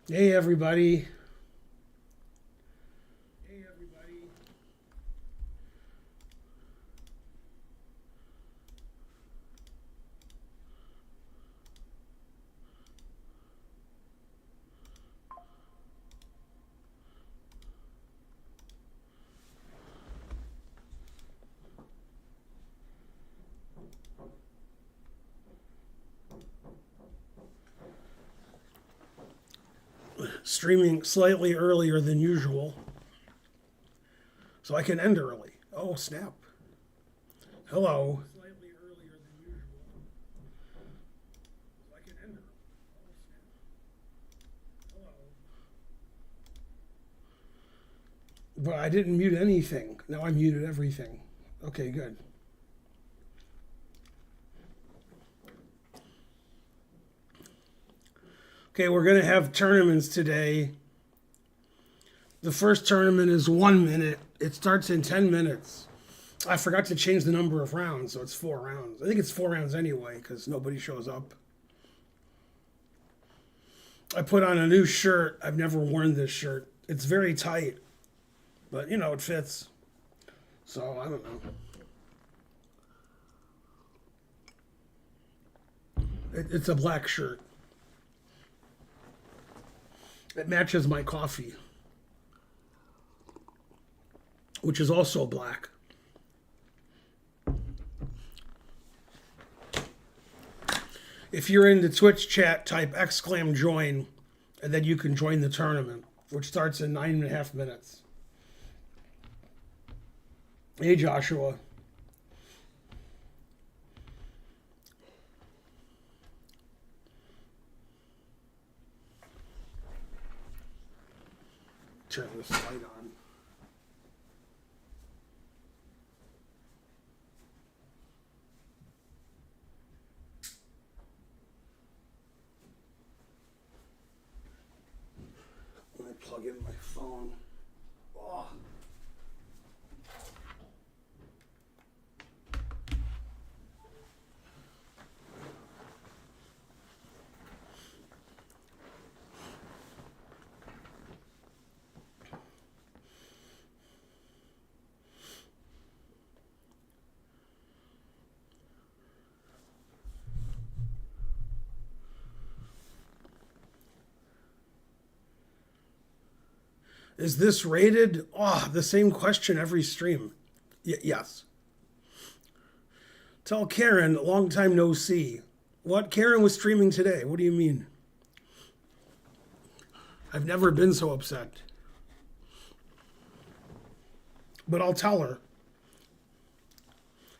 Hey everybody. Streaming slightly earlier than usual, so I can end early. Oh snap. Hello. But I didn't mute anything. Now I muted everything. Okay, good. Okay, we're going to have tournaments today. The first tournament is 1 minute. It starts in 10 minutes. I forgot to change the number of rounds, so it's 4 rounds. I think it's 4 rounds anyway, because nobody shows up. I put on a new shirt. I've never worn this shirt. It's very tight, but it fits. So I don't know. It's a black shirt. It matches my coffee, which is also black. If you're in the Twitch chat, type !join, and then you can join the tournament, which starts in 9.5 minutes. Hey, Joshua. Turn this light on. Let me plug in my phone. Oh. Is this rated? Oh, the same question every stream. Yes. Tell Karen, long time no see. What? Karen was streaming today. What do you mean? I've never been so upset. But I'll tell her.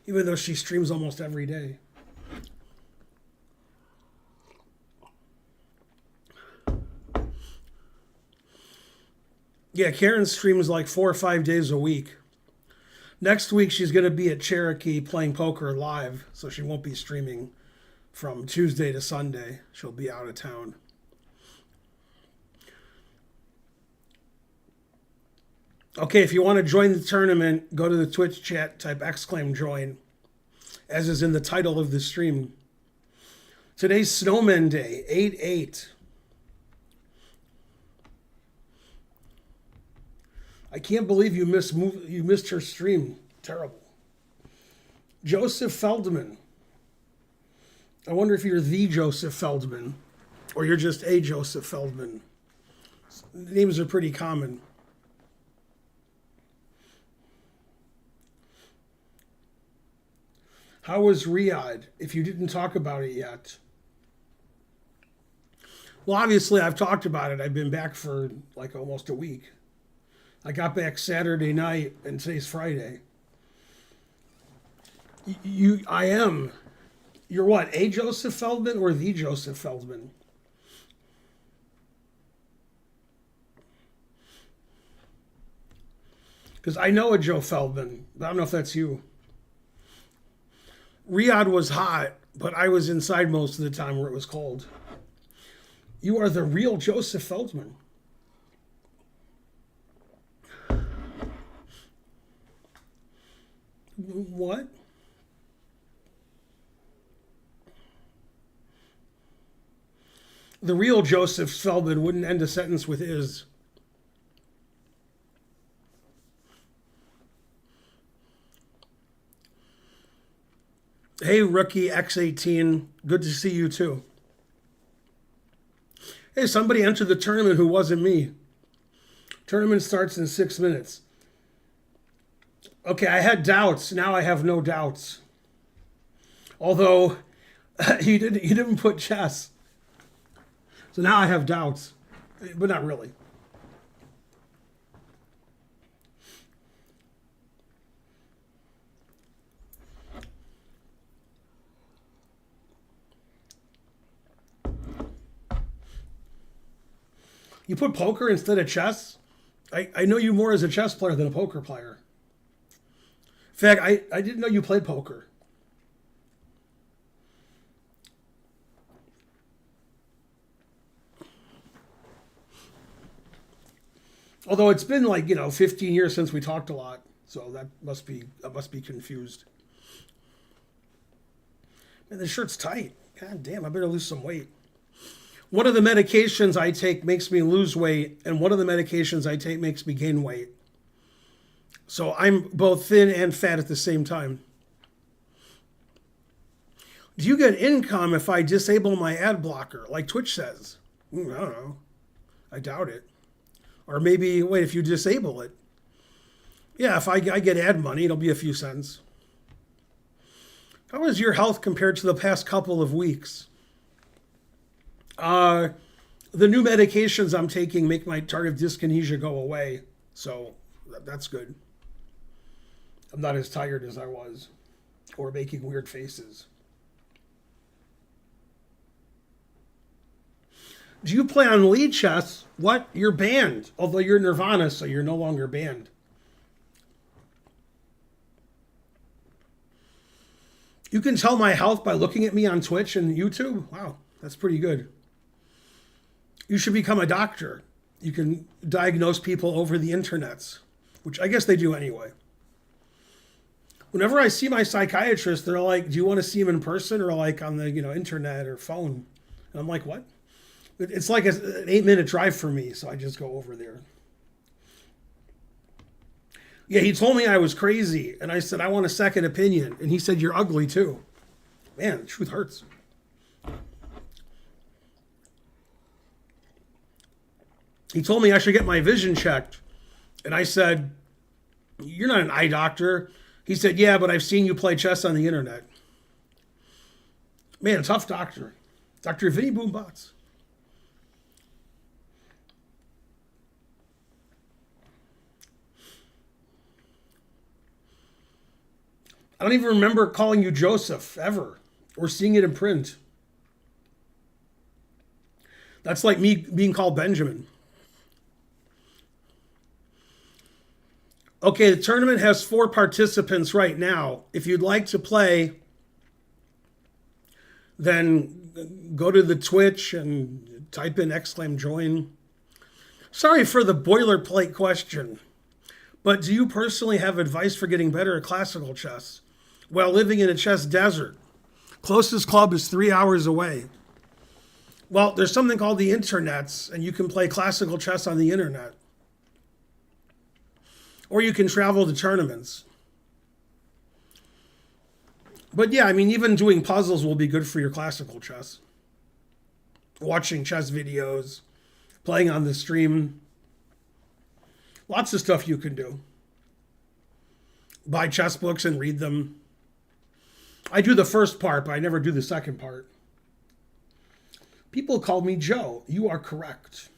Even though she streams almost every day. Yeah, Karen streams like 4 or 5 days a week. Next week, she's going to be at Cherokee playing poker live, so she won't be streaming from Tuesday to Sunday. She'll be out of town. Okay, if you want to join the tournament, go to the Twitch chat, type !join, as is in the title of the stream. Today's Snowman Day, 8/8. I can't believe you missed her stream. Terrible. Joseph Feldman. I wonder if you're the Joseph Feldman or you're just a Joseph Feldman. Names are pretty common. How was Riyadh, if you didn't talk about it yet? Well, obviously, I've talked about it. I've been back for like almost a week. I got back Saturday night, and today's Friday. I am. You're what? A Joseph Feldman or the Joseph Feldman? Because I know a Joe Feldman, but I don't know if that's you. Riyadh was hot, but I was inside most of the time where it was cold. You are the real Joseph Feldman. What? The real Joseph Feldman wouldn't end a sentence with is. Hey, rookie X18. Good to see you too. Hey, somebody entered the tournament who wasn't me. Tournament starts in 6 minutes. Okay, I had doubts. Now I have no doubts. Although he didn't put chess. So now I have doubts. But not really. You put poker instead of chess? I know you more as a chess player than a poker player. In fact, I didn't know you played poker. Although it's been like, 15 years since we talked a lot. So I must be confused. Man, this shirt's tight. God damn, I better lose some weight. One of the medications I take makes me lose weight, and one of the medications I take makes me gain weight. So I'm both thin and fat at the same time. Do you get income if I disable my ad blocker, like Twitch says? I don't know. I doubt it. Or maybe, wait, if you disable it. Yeah, if I get ad money, it'll be a few cents. How is your health compared to the past couple of weeks? The new medications I'm taking make my tardive dyskinesia go away. So that's good. I'm not as tired as I was. Or making weird faces. Do you play on lead chess? What? You're banned. Although you're Nirvana, so you're no longer banned. You can tell my health by looking at me on Twitch and YouTube? Wow, that's pretty good. You should become a doctor. You can diagnose people over the internets, which I guess they do anyway. Whenever I see my psychiatrist, they're like, do you want to see him in person or like on the internet or phone? And I'm like, what? It's like an 8-minute drive for me, so I just go over there. Yeah, he told me I was crazy, and I said, I want a second opinion. And he said, you're ugly too. Man, the truth hurts. He told me I should get my vision checked. And I said, you're not an eye doctor. He said, yeah, but I've seen you play chess on the internet. Man, tough doctor. Dr. Vinny Boombots. I don't even remember calling you Joseph, ever, or seeing it in print. That's like me being called Benjamin. Okay, the tournament has 4 participants right now. If you'd like to play, then go to the Twitch and type in !join. Sorry for the boilerplate question, but do you personally have advice for getting better at classical chess while living in a chess desert? Closest club is 3 hours away. Well, there's something called the internets, and you can play classical chess on the internet. Or you can travel to tournaments. But yeah, I mean, even doing puzzles will be good for your classical chess. Watching chess videos, playing on the stream. Lots of stuff you can do. Buy chess books and read them. I do the first part, but I never do the second part. People call me Joe. You are correct.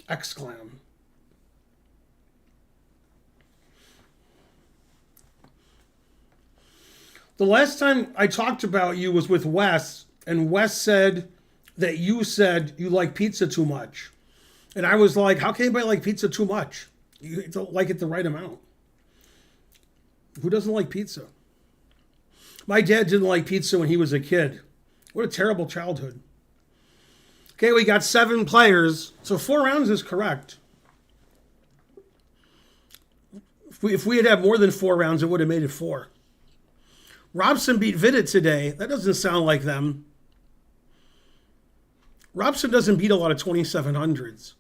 Exclam. The last time I talked about you was with Wes, and Wes said that you said you like pizza too much. And I was like, how can anybody like pizza too much? You like it the right amount. Who doesn't like pizza? My dad didn't like pizza when he was a kid. What a terrible childhood. Okay, we got 7 players, so 4 rounds is correct. If we had had more than 4 rounds, it would have made it 4. Robson beat Vidit today. That doesn't sound like them. Robson doesn't beat a lot of 2700s.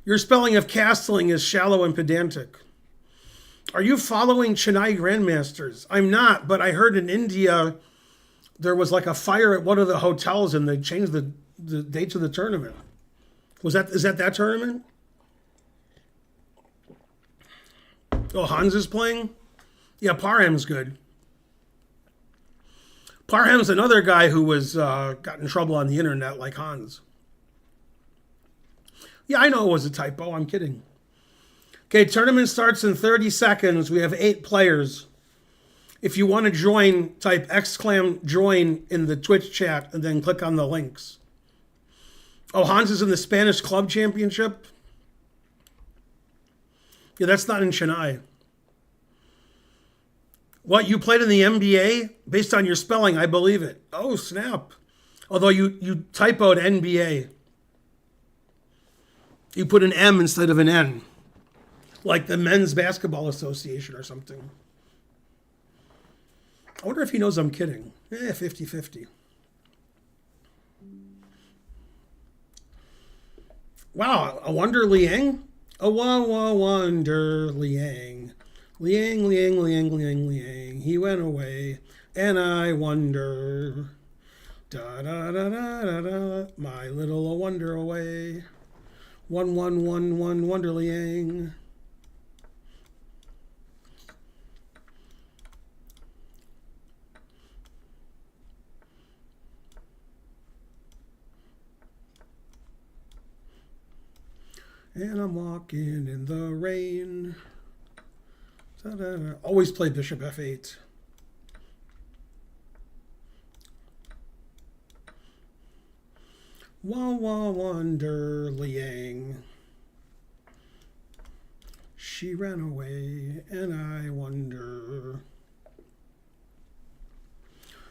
Your spelling of castling is shallow and pedantic. Are you following Chennai Grandmasters? I'm not, but I heard in India there was like a fire at one of the hotels and they changed the dates of the tournament. Is that tournament? Oh, Hans is playing? Yeah, Parham's good. Parham's another guy who was got in trouble on the internet like Hans. Yeah, I know it was a typo. I'm kidding. Okay, tournament starts in 30 seconds. We have 8 players. If you want to join, type !join in the Twitch chat and then click on the links. Oh, Hans is in the Spanish Club Championship? Yeah, that's not in Chennai. What, you played in the NBA? Based on your spelling, I believe it. Oh, snap. Although you typoed NBA. You put an M instead of an N. Like the Men's Basketball Association or something. I wonder if he knows I'm kidding. 50-50. Wow, a Wonder Liang? A Wonder Liang. Liang, Liang, Liang, Liang, Liang. He went away, and I wonder. Da da da da da da. My little wonder away. 1111 Wonder Liang. And I'm walking in the rain. Da-da-da. Always play Bishop F8. Wonder Liang. She ran away, and I wonder.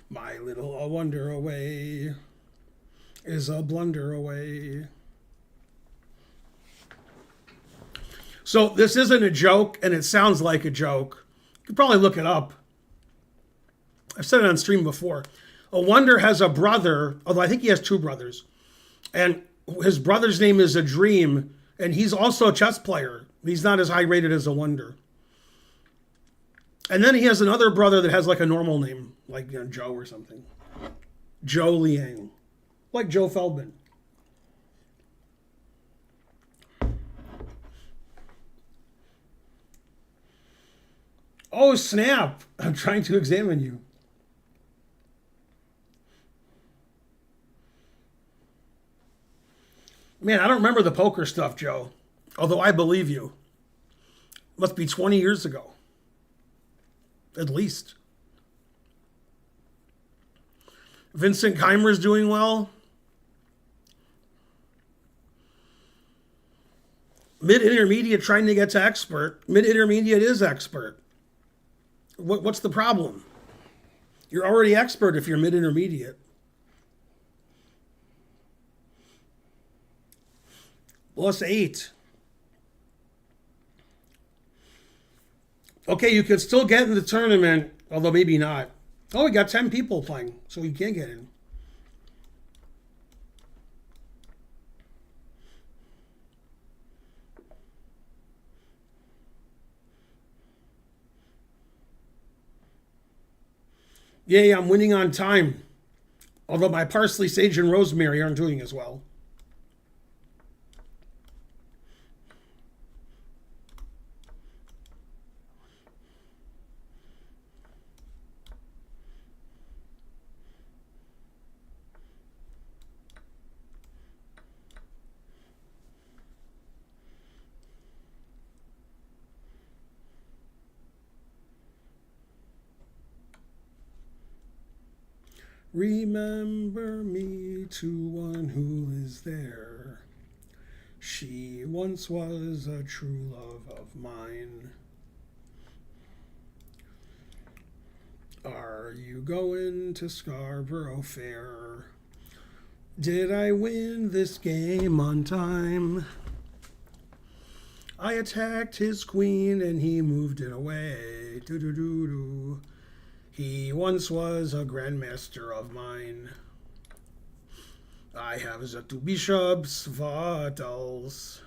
My little wonder away is a blunder away. So this isn't a joke, and it sounds like a joke. You could probably look it up. I've said it on stream before. A Wonder has a brother, although I think he has 2 brothers. And his brother's name is a Dream, and he's also a chess player. He's not as high rated as a Wonder. And then he has another brother that has like a normal name, like Joe or something. Joe Liang. Like Joe Feldman. Oh, snap. I'm trying to examine you. Man, I don't remember the poker stuff, Joe. Although I believe you. Must be 20 years ago. At least. Vincent Keimer's doing well. Mid-intermediate trying to get to expert. Mid-intermediate is expert. What's the problem? You're already expert if you're mid-intermediate. +8. Okay, you could still get in the tournament, although maybe not. Oh, we got 10 people playing, so you can't get in. Yeah, I'm winning on time. Although my parsley, sage, and rosemary aren't doing as well. Remember me to one who is there. She once was a true love of mine. Are you going to Scarborough Fair? Did I win this game on time? I attacked his queen and he moved it away. Doo-doo-doo-doo. He once was a grandmaster of mine. I have the two bishops, what else?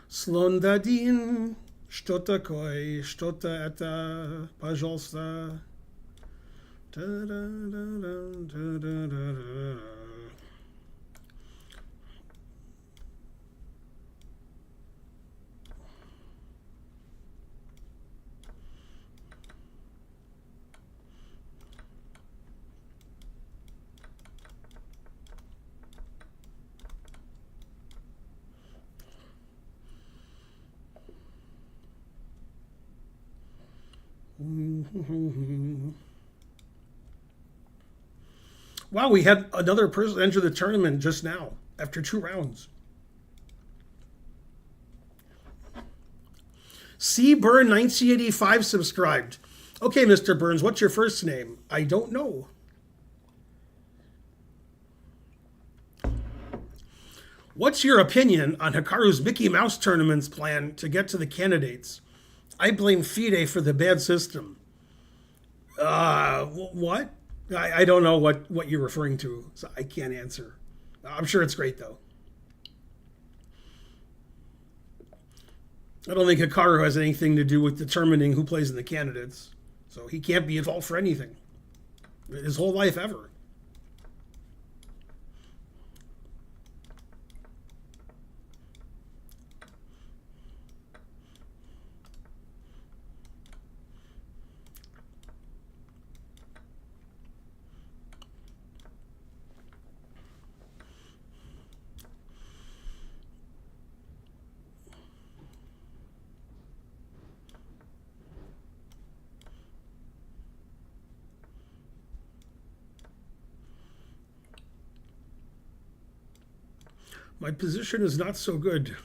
Slondadin, что такое, что-то это, пожалуйста. Wow, we had another person enter the tournament just now after 2 rounds. C. Burn 1985 subscribed. Okay, Mr. Burns, what's your first name? I don't know. What's your opinion on Hikaru's Mickey Mouse tournament's plan to get to the candidates? I blame FIDE for the bad system. What? I don't know what you're referring to, so I can't answer. I'm sure it's great, though. I don't think Hikaru has anything to do with determining who plays in the candidates, so he can't be at fault for anything. His whole life ever. My position is not so good.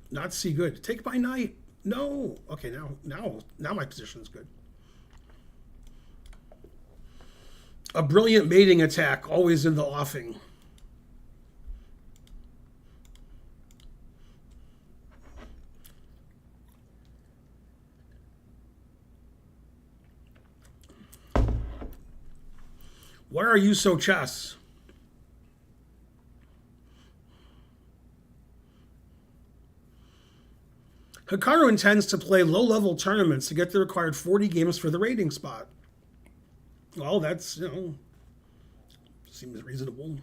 Not see good. Take my knight. No. Okay, now my position's good. A brilliant mating attack, always in the offing. Why are you so chess? Hikaru intends to play low-level tournaments to get the required 40 games for the rating spot. Well, that's, seems reasonable.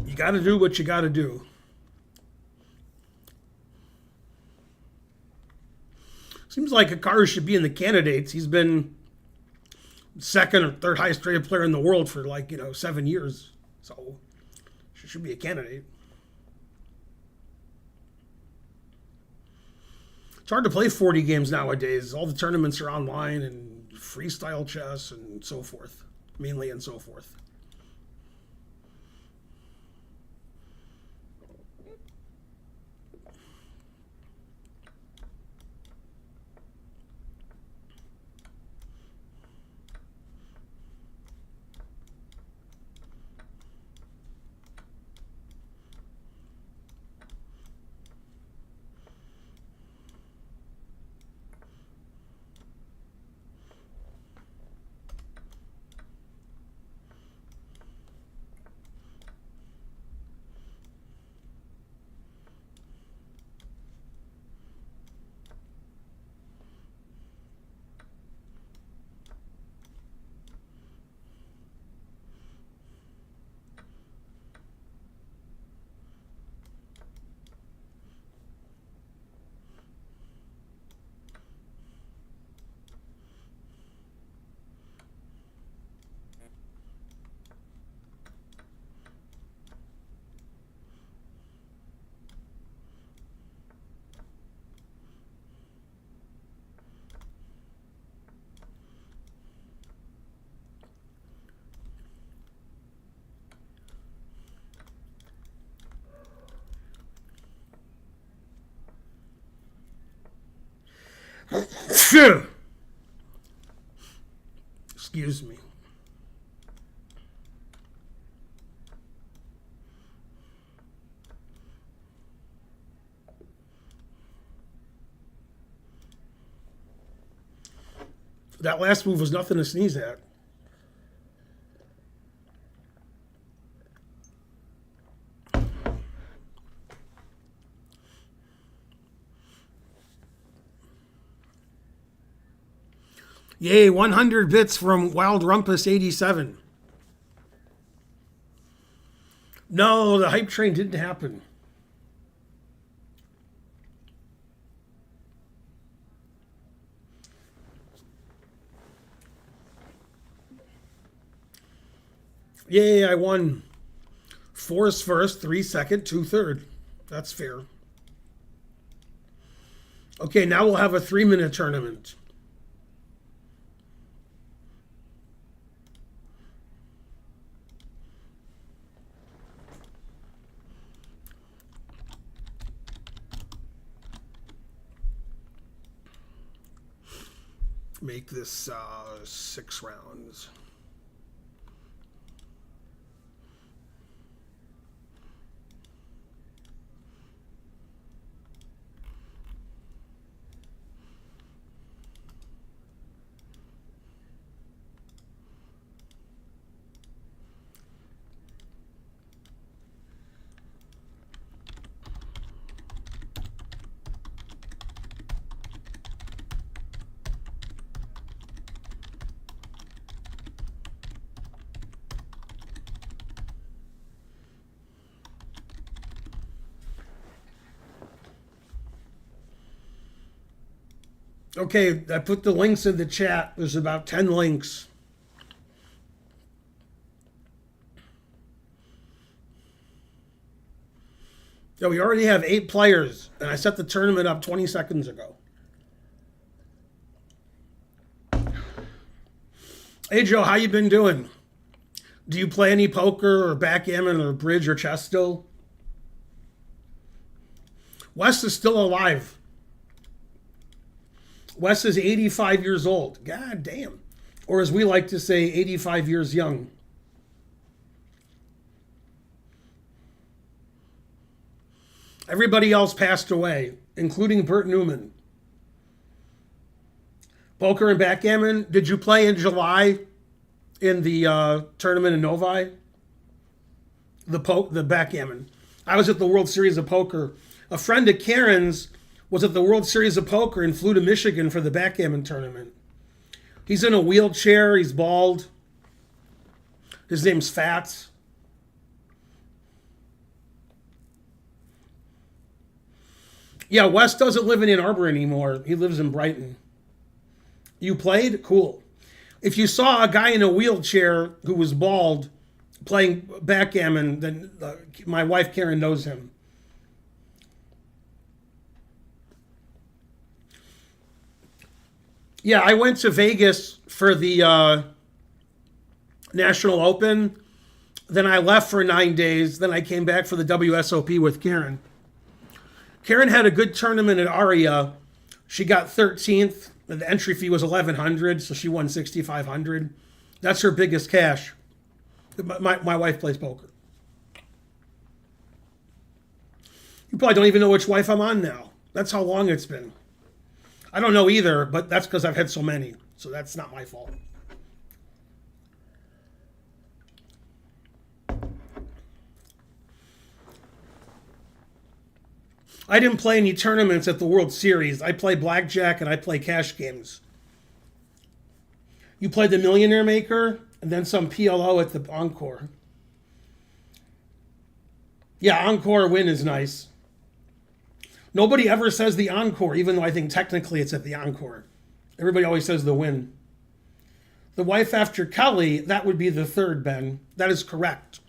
You got to do what you got to do. Seems like Hikaru should be in the candidates. He's been second or third highest rated player in the world for 7 years. So she should be a candidate. It's hard to play 40 games nowadays. All the tournaments are online and freestyle chess and so forth. Mainly and so forth. Excuse me. That last move was nothing to sneeze at. Yay, 100 bits from Wild Rumpus 87. No, the hype train didn't happen. Yay, I won. 4 is first, 3 second, 2 third. That's fair. Okay, now we'll have a 3-minute tournament. Make this 6 rounds. Okay, I put the links in the chat. There's about 10 links. Yeah, we already have 8 players, and I set the tournament up 20 seconds ago. Hey, Joe, how you been doing? Do you play any poker or backgammon or bridge or chess still? Wes is still alive. Wes is 85 years old. God damn. Or as we like to say, 85 years young. Everybody else passed away, including Bert Newman. Poker and backgammon. Did you play in July in the tournament in Novi? The backgammon. I was at the World Series of Poker. A friend of Karen's was at the World Series of Poker and flew to Michigan for the backgammon tournament. He's in a wheelchair. He's bald. His name's Fats. Yeah, Wes doesn't live in Ann Arbor anymore. He lives in Brighton. You played? Cool. If you saw a guy in a wheelchair who was bald playing backgammon, then my wife Karen knows him. Yeah, I went to Vegas for the National Open. Then I left for 9 days. Then I came back for the WSOP with Karen. Karen had a good tournament at Aria. She got 13th. The entry fee was $1,100, so she won $6,500. That's her biggest cash. My wife plays poker. You probably don't even know which wife I'm on now. That's how long it's been. I don't know either, but that's because I've had so many. So that's not my fault. I didn't play any tournaments at the World Series. I play blackjack and I play cash games. You played the Millionaire Maker and then some PLO at the Encore. Yeah, Encore win is nice. Nobody ever says the Encore, even though I think technically it's at the Encore. Everybody always says the win. The wife after Kelly, that would be the third, Ben. That is correct.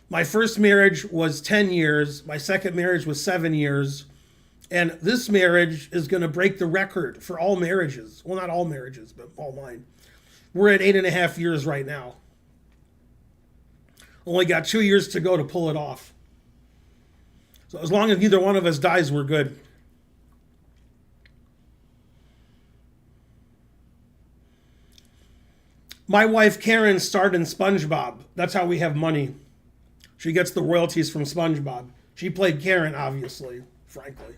My first marriage was 10 years. My second marriage was 7 years. And this marriage is going to break the record for all marriages. Well, not all marriages, but all mine. We're at 8.5 years right now. Only got 2 years to go to pull it off. So as long as neither one of us dies, we're good. My wife Karen starred in SpongeBob. That's how we have money. She gets the royalties from SpongeBob. She played Karen, obviously, frankly.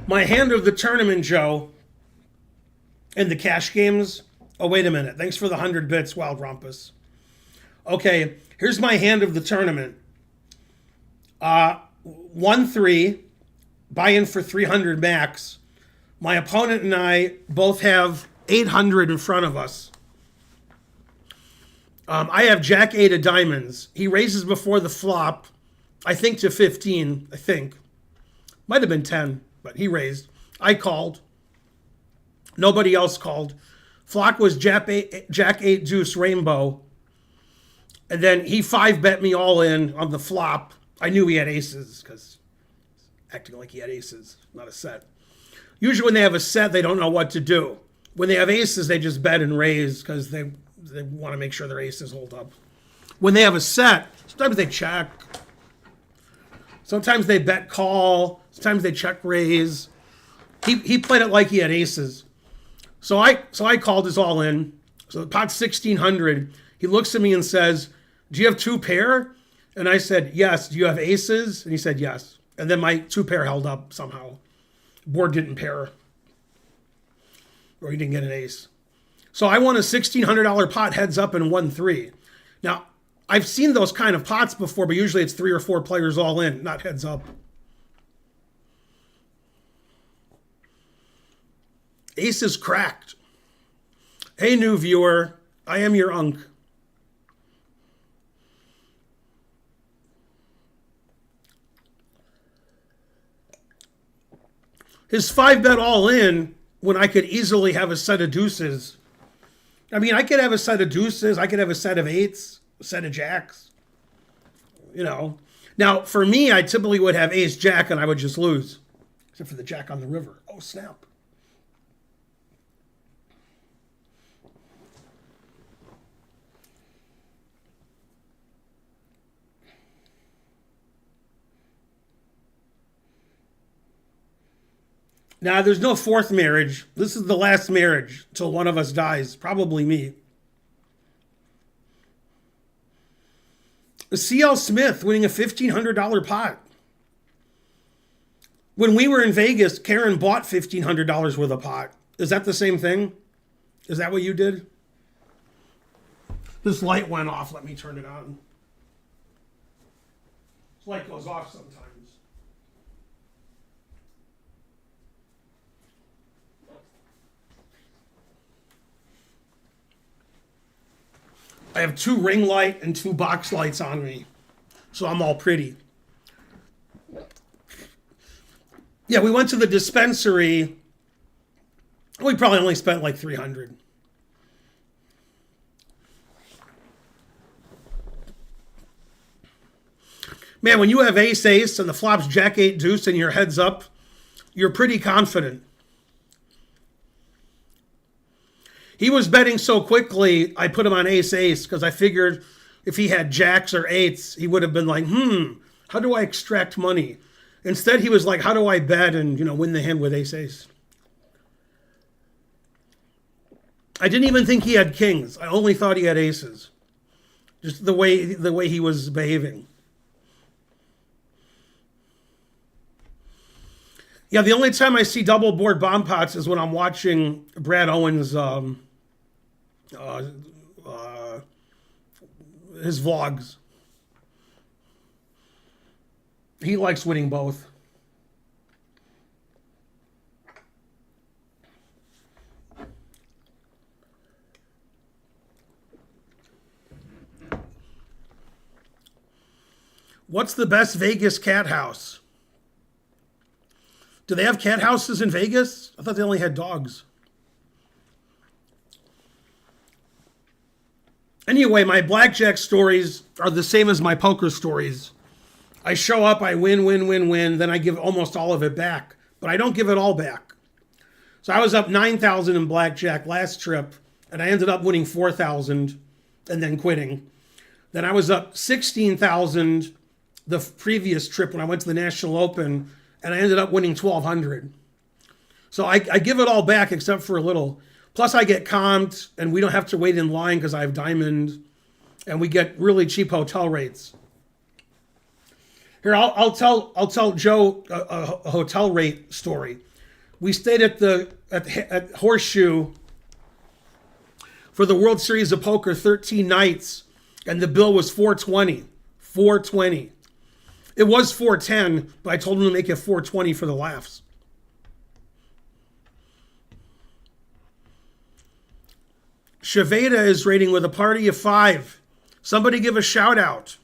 My hand of the tournament, Joe, in the cash games. Oh, wait a minute. Thanks for the 100 bits, Wild Rumpus. Okay, here's my hand of the tournament. 1-3, buy in for 300 max. My opponent and I both have 800 in front of us. I have Jack 8 of diamonds. He raises before the flop, I think to 15, I think. Might have been 10, but he raised. I called. Nobody else called. Flock was Jack 8 deuce rainbow. And then he 5-bet me all in on the flop. I knew he had aces because acting like he had aces, not a set. Usually when they have a set, they don't know what to do. When they have aces, they just bet and raise because they want to make sure their aces hold up. When they have a set, sometimes they check. Sometimes they bet call. Sometimes they check raise. He played it like he had aces. So I called his all in. So the pot's 1,600. He looks at me and says, "Do you have 2 pair?" And I said, "Yes." "Do you have aces?" And he said, "Yes." And then my 2 pair held up somehow. Board didn't pair. Or he didn't get an ace. So I won a $1,600 pot heads up and 1-3. Now, I've seen those kind of pots before, but usually it's 3 or 4 players all in, not heads up. Aces cracked. Hey, new viewer. I am your unk. His 5-bet all in when I could easily have a set of deuces. I mean, I could have a set of deuces. I could have a set of 8s, a set of jacks. You know. Now, for me, I typically would have ace jack and I would just lose. Except for the jack on the river. Oh, snap. Now, there's no 4th marriage. This is the last marriage till one of us dies, probably me. C.L. Smith winning a $1,500 pot. When we were in Vegas, Karen bought $1,500 worth of pot. Is that the same thing? Is that what you did? This light went off. Let me turn it on. This light goes off sometimes. I have 2 ring light and 2 box lights on me. So I'm all pretty. Yeah, we went to the dispensary. We probably only spent like $300. Man, when you have ace-ace and the flop's jack 8 deuce and your head's up, you're pretty confident. He was betting so quickly, I put him on ace-ace because I figured if he had jacks or 8s, he would have been like, how do I extract money? Instead, he was like, how do I bet and, win the hand with ace-ace? I didn't even think he had kings. I only thought he had aces. Just the way he was behaving. Yeah, the only time I see double board bomb pots is when I'm watching Brad Owens' his vlogs. He likes winning both. What's the best Vegas cat house? Do they have cat houses in Vegas? I thought they only had dogs. Anyway, my blackjack stories are the same as my poker stories. I show up, I win, then I give almost all of it back. But I don't give it all back. So I was up 9,000 in blackjack last trip, and I ended up winning 4,000 and then quitting. Then I was up 16,000 the previous trip when I went to the National Open, and I ended up winning 1,200. So I give it all back except for a little. Plus I get comped, and we don't have to wait in line because I have diamond, and we get really cheap hotel rates. Here, I'll tell Joe a hotel rate story. We stayed at Horseshoe for the World Series of Poker 13 nights, and the bill was $420. $420. It was $410, but I told him to make it $420 for the laughs. Shaveda is rating with a party of 5. Somebody give a shout out.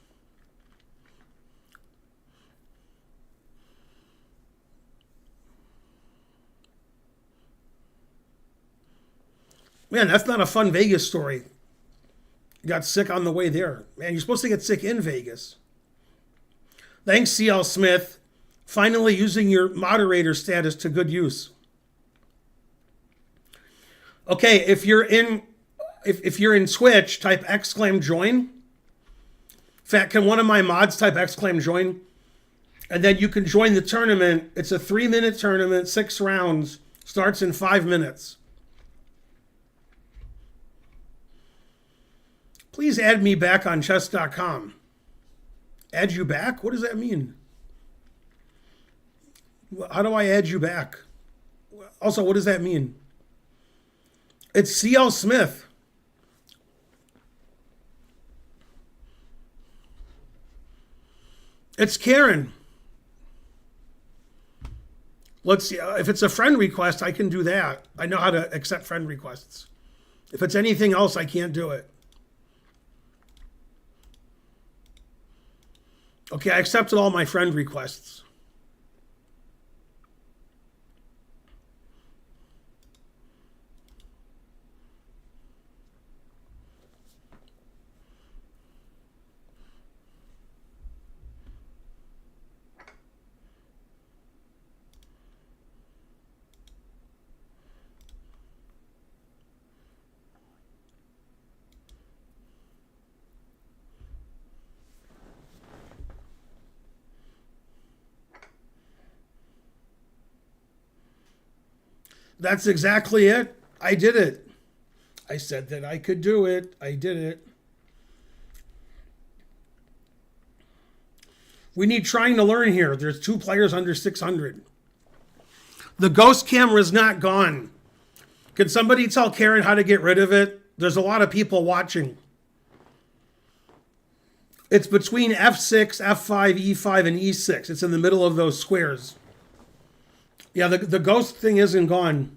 Man, that's not a fun Vegas story. You got sick on the way there. Man, you're supposed to get sick in Vegas. Thanks, CL Smith. Finally using your moderator status to good use. Okay, if you're in Twitch, type !join. In fact, can one of my mods type !join? And then you can join the tournament. It's a 3-minute tournament, 6 rounds. Starts in 5 minutes. Please add me back on chess.com. Add you back? What does that mean? How do I add you back? Also, what does that mean? It's CL Smith. It's Karen. Let's see. If it's a friend request, I can do that. I know how to accept friend requests. If it's anything else, I can't do it. Okay, I accepted all my friend requests. That's exactly it. I did it. I said that I could do it. I did it. We need trying to learn here. There's 2 players under 600. The ghost camera is not gone. Can somebody tell Karen how to get rid of it? There's a lot of people watching. It's between F6, F5, E5, and E6. It's in the middle of those squares. Yeah, the ghost thing isn't gone.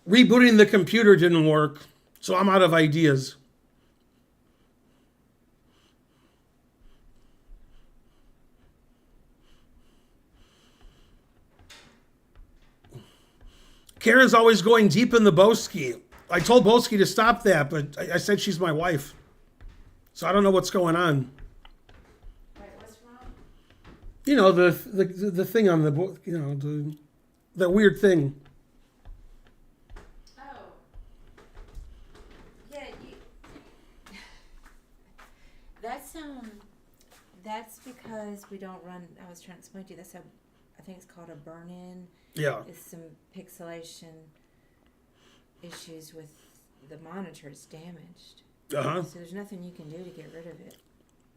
Rebooting the computer didn't work, so I'm out of ideas. Karen's always going deep in the Boski. I told Boski to stop that, but I said she's my wife. So I don't know what's going on. You know, the thing on the, you know, the weird thing. Oh. Yeah, that's because we don't run, I was trying to explain to you, I think it's called a burn-in. Yeah. It's some pixelation issues with the monitor. It's damaged. Uh-huh. So there's nothing you can do to get rid of it.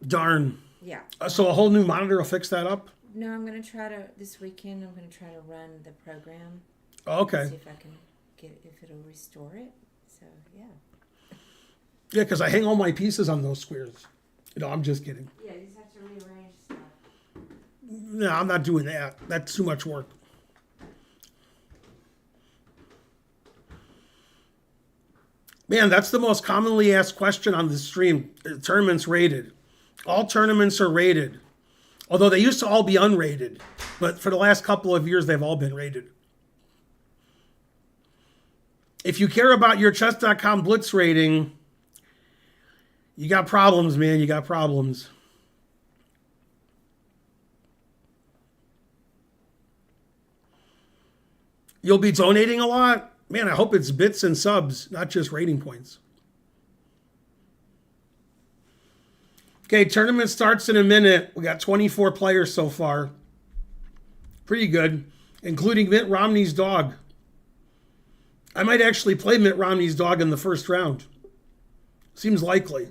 Darn. Yeah. So a whole new monitor will fix that up? No, I'm going to try to, this weekend, I'm going to try to run the program. Oh, okay. See if I can if it'll restore it. So, yeah. Yeah, because I hang all my pieces on those squares. No, I'm just kidding. Yeah, you just have to rearrange stuff. No, I'm not doing that. That's too much work. Man, that's the most commonly asked question on the stream. Tournaments rated. All tournaments are rated. Although they used to all be unrated. But for the last couple of years, they've all been rated. If you care about your chess.com Blitz rating, you got problems, man. You got problems. You'll be donating a lot? Man, I hope it's bits and subs, not just rating points. Okay, tournament starts in a minute. We got 24 players so far. Pretty good, including Mitt Romney's dog. I might actually play Mitt Romney's dog in the first round. Seems likely.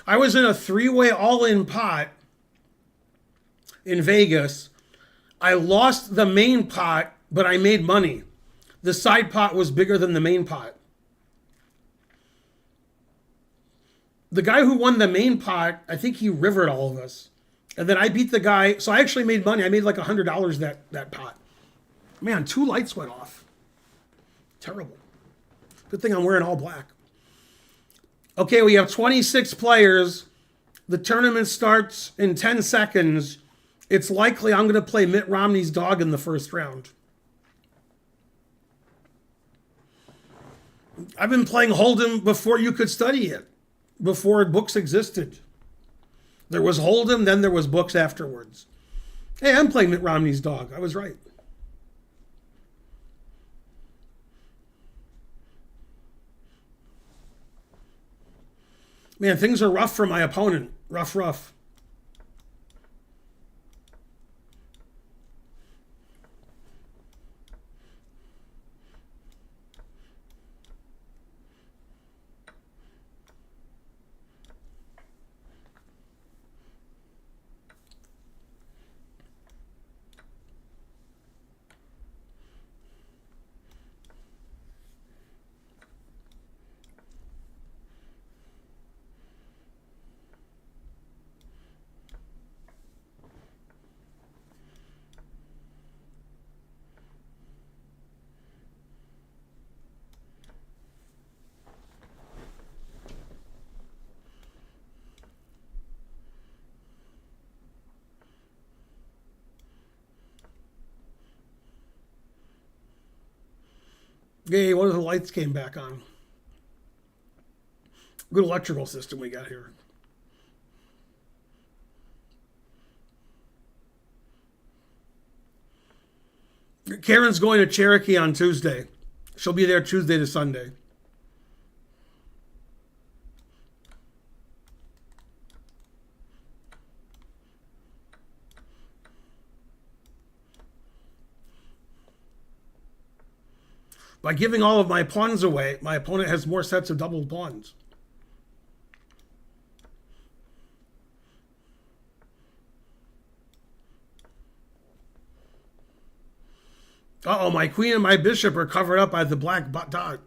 I was in a 3-way all-in pot in Vegas. I lost the main pot, but I made money. The side pot was bigger than the main pot. The guy who won the main pot, I think he rivered all of us. And then I beat the guy. So I actually made money. I made like $100 that pot. Man, 2 lights went off. Terrible. Good thing I'm wearing all black. Okay, we have 26 players. The tournament starts in 10 seconds. It's likely I'm going to play Mitt Romney's dog in the first round. I've been playing Hold'em before you could study it, before books existed. There was Hold'em, then there was books afterwards. Hey, I'm playing Mitt Romney's dog. I was right. Man, things are rough for my opponent. Rough. Yay, one of the lights came back on. Good electrical system we got here. Karen's going to Cherokee on Tuesday. She'll be there Tuesday to Sunday. By giving all of my pawns away, my opponent has more sets of double pawns. Uh-oh, my queen and my bishop are covered up by the black dot.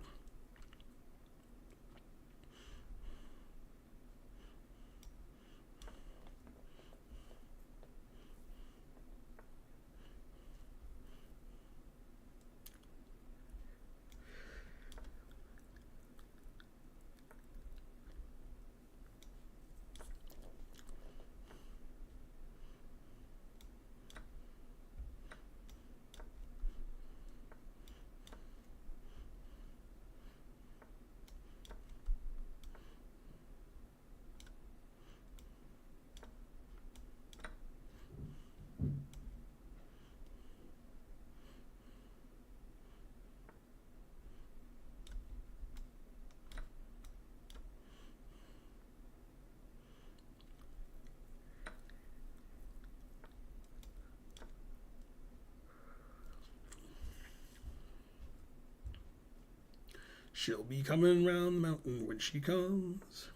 She'll be coming round the mountain when she comes.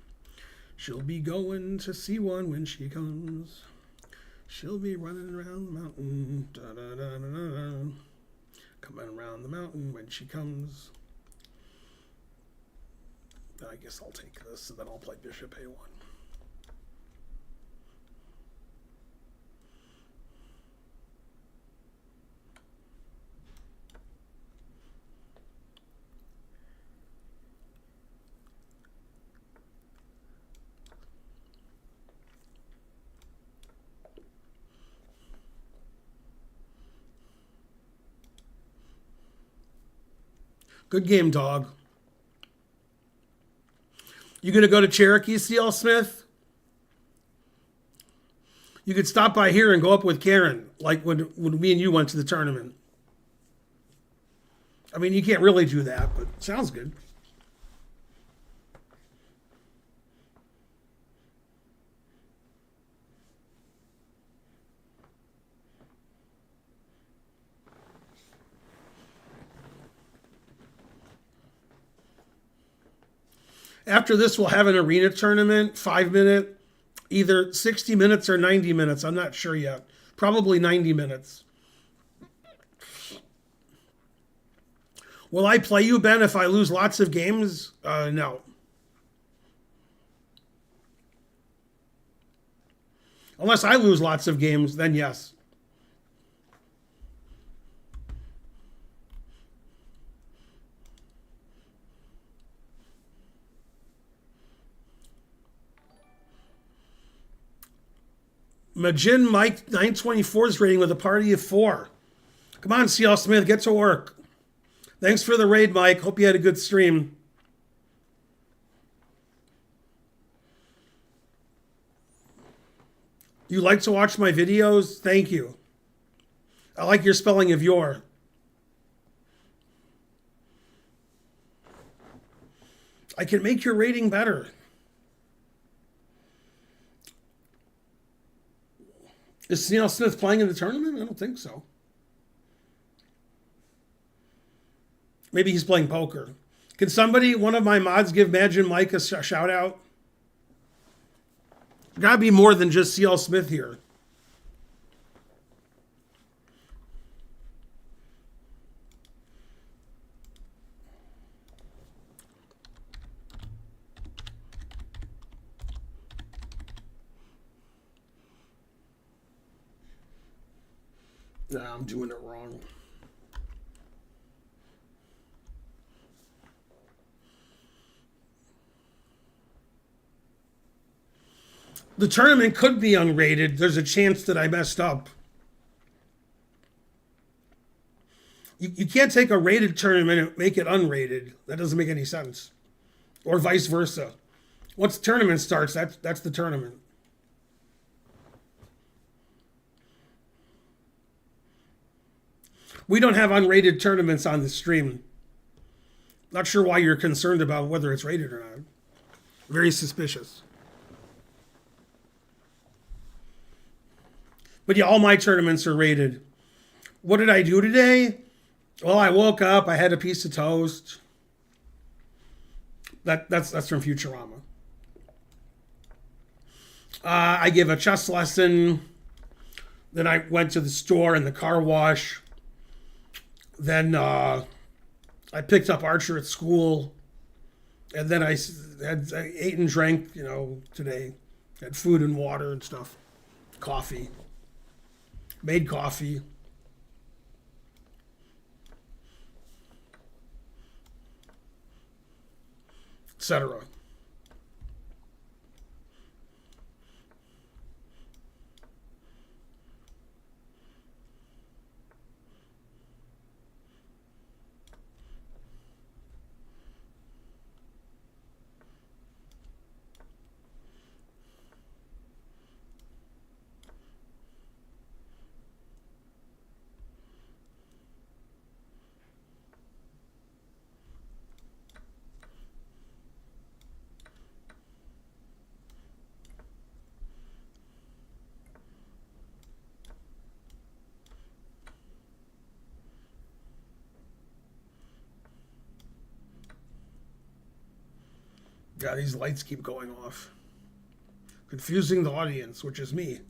She'll be going to see one when she comes. She'll be running around the mountain. Da, da, da, da, da, da. Coming around the mountain when she comes. I guess I'll take this and then I'll play Bishop A1. Good game, dog. You gonna go to Cherokee, C.L. Smith? You could stop by here and go up with Karen, like when me and you went to the tournament. I mean, you can't really do that, but sounds good. After this, we'll have an arena tournament, 5 minute, either 60 minutes or 90 minutes. I'm not sure yet. Probably 90 minutes. Will I play you, Ben, if I lose lots of games? No. Unless I lose lots of games, then yes. Majin Mike 924's rating with a party of 4. Come on, CL Smith, get to work. Thanks for the raid, Mike. Hope you had a good stream. You like to watch my videos? Thank you. I like your spelling of your. I can make your rating better. Is CL Smith playing in the tournament? I don't think so. Maybe he's playing poker. Can somebody, one of my mods, give Majin Mike a shout out? Gotta be more than just CL Smith here. Nah, I'm doing it wrong. The tournament could be unrated. There's a chance that I messed up. You can't take a rated tournament and make it unrated. That doesn't make any sense. Or vice versa. Once the tournament starts, that's the tournament. We don't have unrated tournaments on the stream. Not sure why you're concerned about whether it's rated or not. Very suspicious. But yeah, all my tournaments are rated. What did I do today? Well, I woke up. I had a piece of toast. That's from Futurama. I gave a chess lesson. Then I went to the store and the car wash. Then I picked up Archer at school. And then I ate and drank, today. Had food and water and stuff. Coffee. Made coffee. Etc. Yeah, these lights keep going off. Confusing the audience, which is me.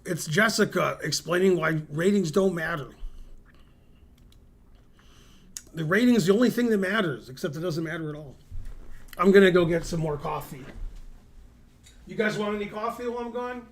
It's Jessica explaining why ratings don't matter. The rating is the only thing that matters, except it doesn't matter at all. I'm going to go get some more coffee. You guys want any coffee while I'm gone?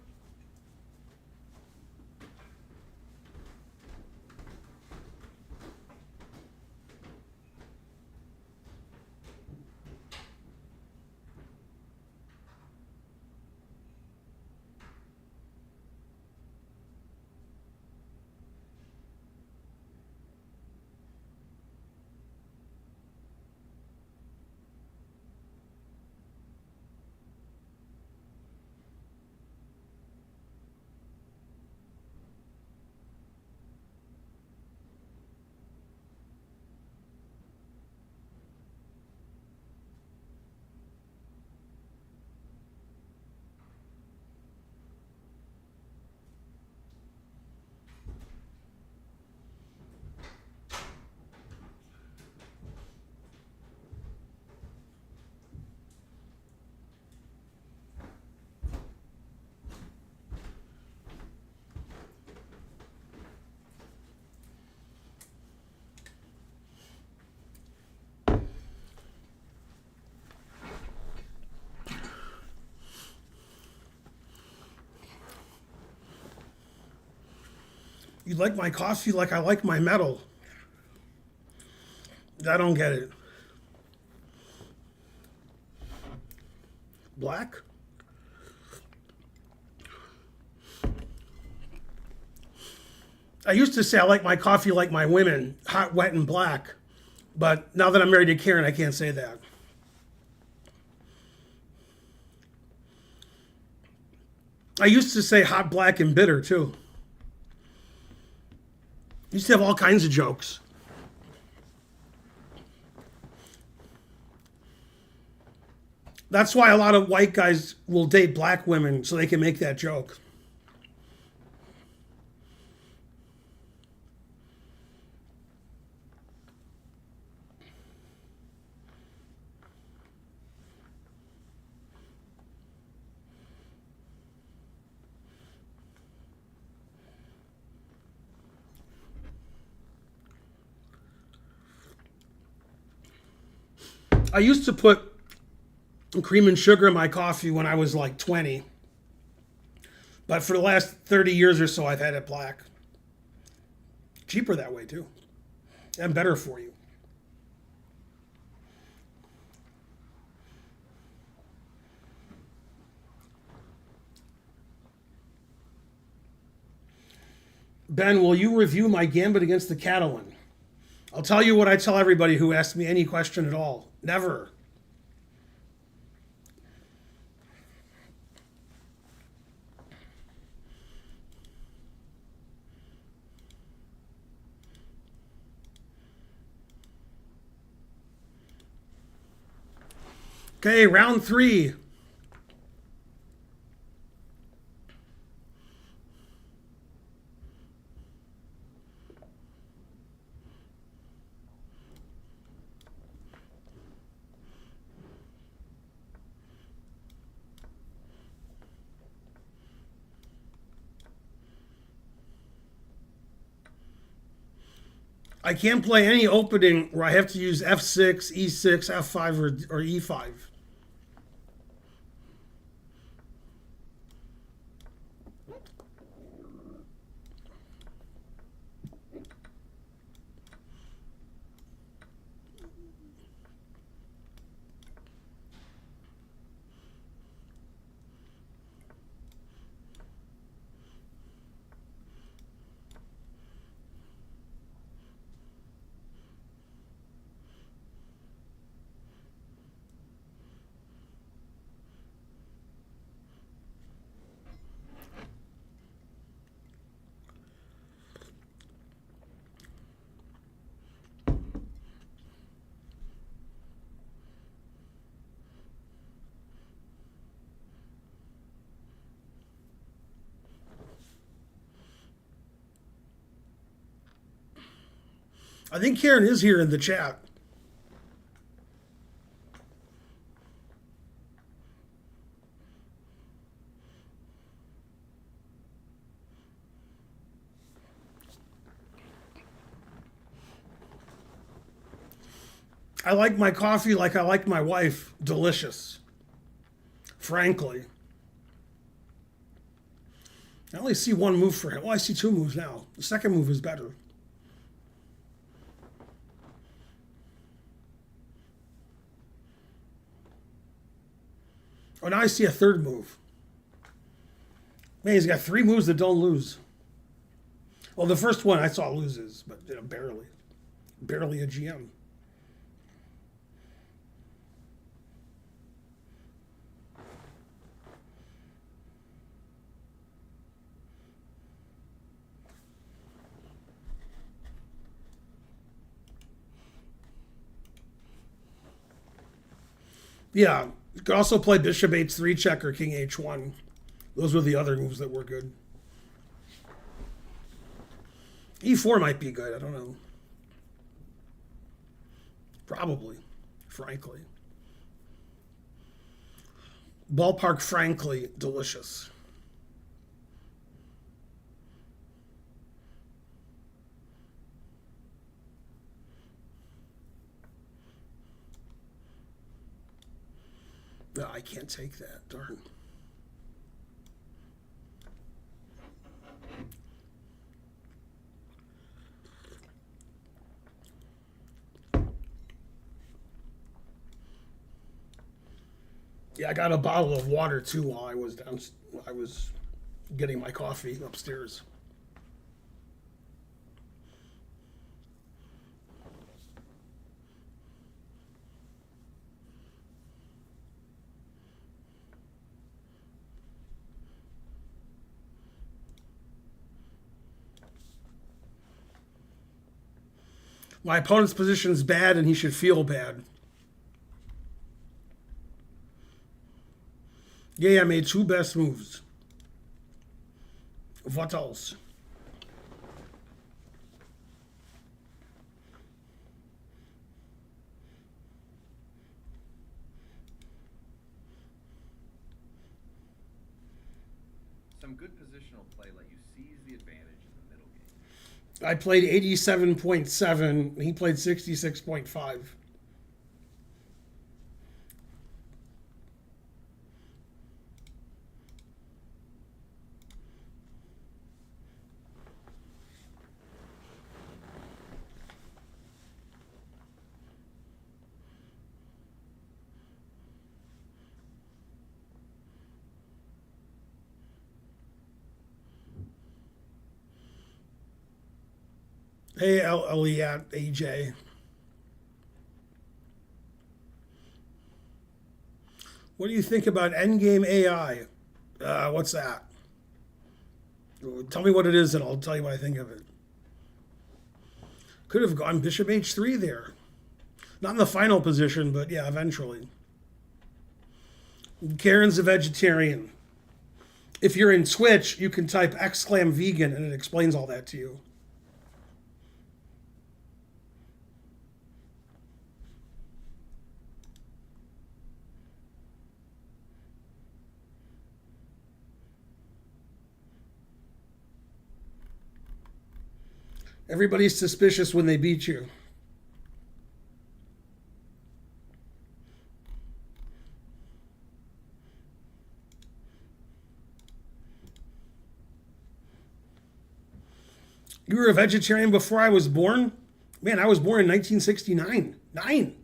You like my coffee like I like my metal. I don't get it. Black? I used to say I like my coffee like my women, hot, wet, and black. But now that I'm married to Karen, I can't say that. I used to say hot, black, and bitter, too. Used to have all kinds of jokes. That's why a lot of white guys will date black women so they can make that joke. I used to put cream and sugar in my coffee when I was like 20. But for the last 30 years or so, I've had it black. Cheaper that way, too. And better for you. Ben, will you review my gambit against the Catalan? I'll tell you what I tell everybody who asks me any question at all. Never. Okay, round 3. I can't play any opening where I have to use F6, E6, F5, or E5. I think Karen is here in the chat. I like my coffee like I like my wife. Delicious. Frankly. I only see one move for him. Well, I see two moves now. The second move is better. Oh, now I see a third move. Man, he's got three moves that don't lose. Well, the first one I saw loses, but barely. Barely a GM. Yeah, you could also play bishop h3 check or king h1. Those were the other moves that were good. e4 might be good. I don't know. Probably, frankly. Ballpark, frankly, delicious. No, I can't take that. Darn. Yeah, I got a bottle of water too while I was down. While I was getting my coffee upstairs. My opponent's position is bad, and he should feel bad. Yeah, I made two best moves. What else? Some good positional play let you seize the advantage in the middle game. I played 87.7. He played 66.5. Hey, Elliot, AJ. What do you think about Endgame AI? What's that? Tell me what it is, and I'll tell you what I think of it. Could have gone bishop h3 there. Not in the final position, but yeah, eventually. Karen's a vegetarian. If you're in Twitch, you can type exclam vegan, and it explains all that to you. Everybody's suspicious when they beat you. You were a vegetarian before I was born? Man, I was born in 1969. 9.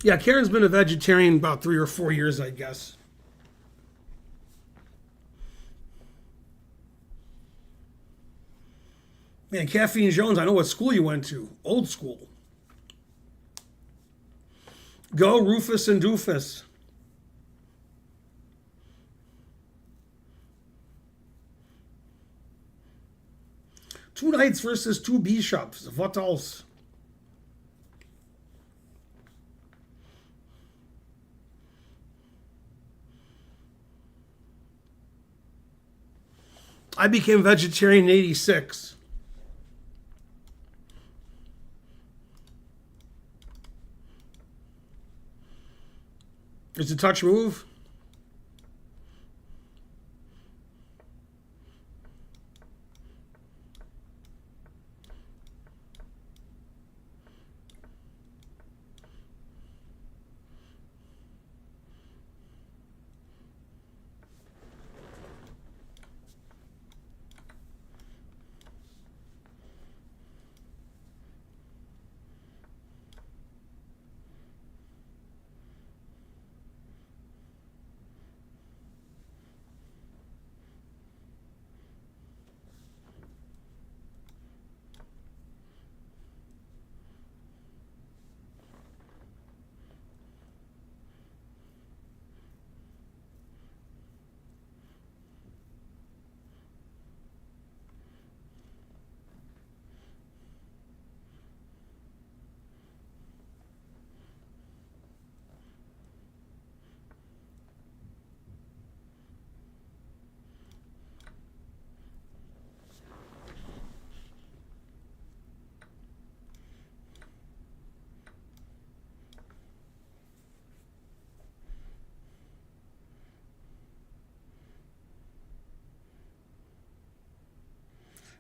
Yeah, Karen's been a vegetarian about 3 or 4 years, I guess. Man, Caffeine Jones, I know what school you went to. Old school. Go, Rufus and Doofus. Two knights versus two bishops. What else? I became vegetarian in 86. It's a touch move.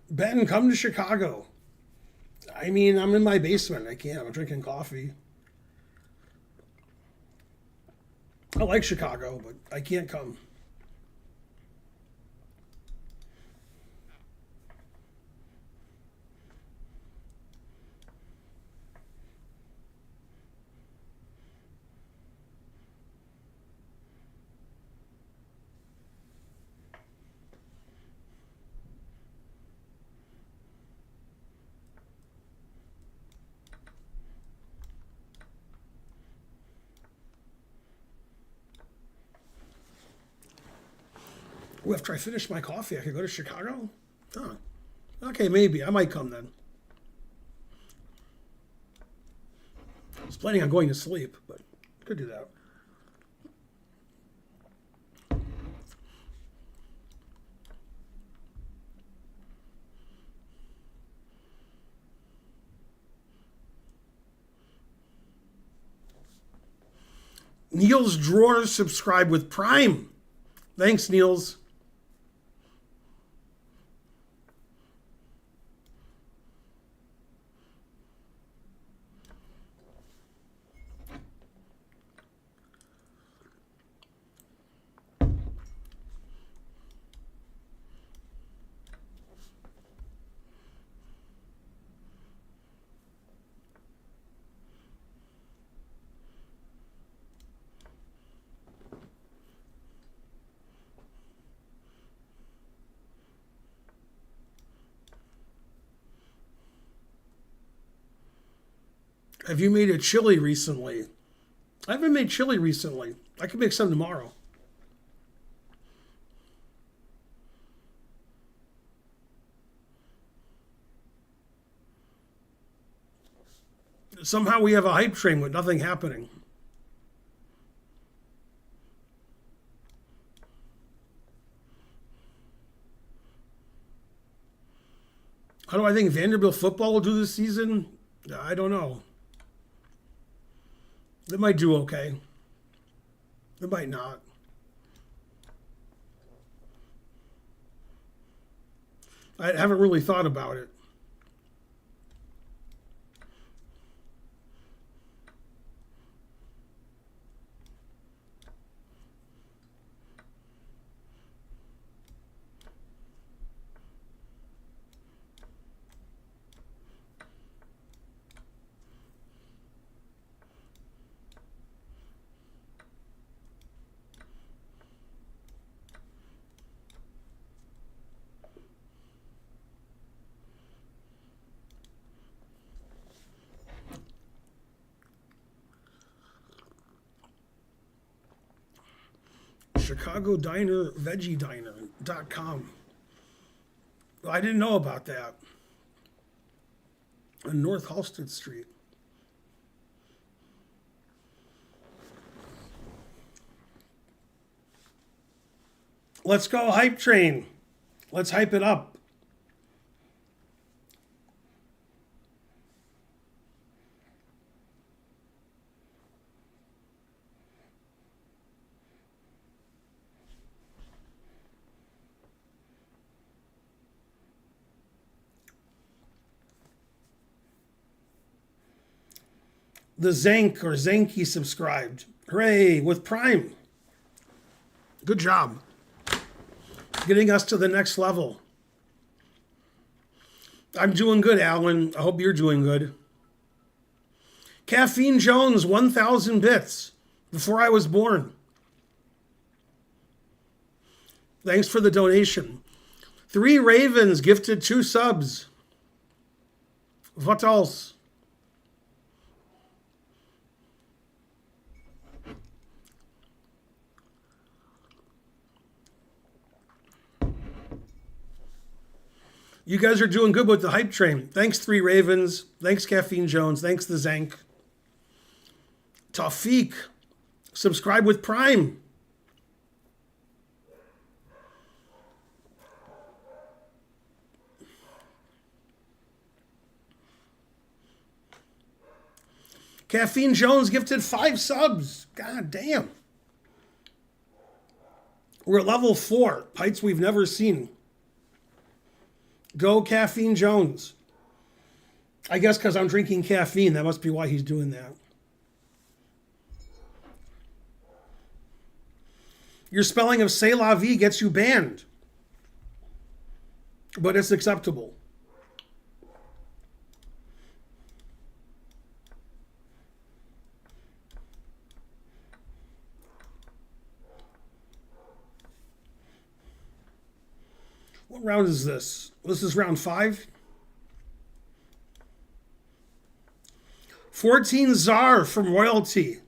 Ben, come to Chicago. I mean, I'm in my basement. I can't. I'm drinking coffee. I like Chicago, but I can't come. Ooh, after I finish my coffee, I could go to Chicago? Huh. Okay, maybe. I might come then. I was planning on going to sleep, but could do that. Niels Drawers subscribed with Prime. Thanks, Niels. Have you made a chili recently? I haven't made chili recently. I could make some tomorrow. Somehow we have a hype train with nothing happening. How do I think Vanderbilt football will do this season? I don't know. They might do okay. They might not. I haven't really thought about it. Chicago Diner, VeggieDiner.com. Well, I didn't know about that. On North Halsted Street. Let's go hype train. Let's hype it up. The Zank or Zanky subscribed. Hooray, with Prime. Good job. Getting us to the next level. I'm doing good, Alan. I hope you're doing good. Caffeine Jones, 1,000 bits before I was born. Thanks for the donation. 3 Ravens gifted 2 subs. What else? You guys are doing good with the hype train. Thanks, 3 Ravens. Thanks, Caffeine Jones. Thanks, the Zank. Tawfiq, subscribe with Prime. Caffeine Jones gifted 5 subs. God damn. We're at level 4. Heights we've never seen. Go Caffeine Jones. I guess because I'm drinking caffeine. That must be why he's doing that. Your spelling of C'est la vie gets you banned. But it's acceptable. What round is this? This is round 5. 14 Czar from Royalty.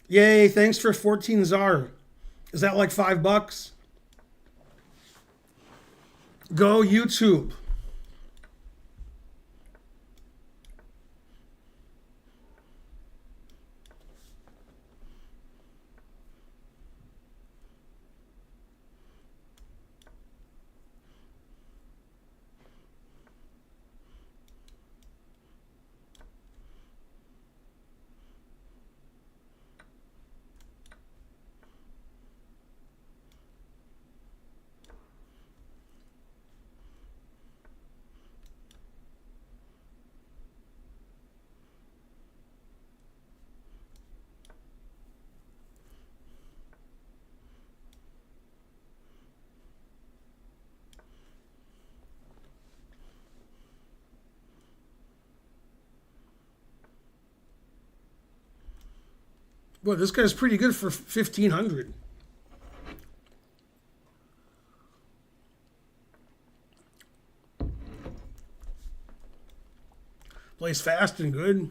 Yay, thanks for 14 Czar. Is that like $5? Go YouTube. Boy, this guy's pretty good for 1,500. Plays fast and good.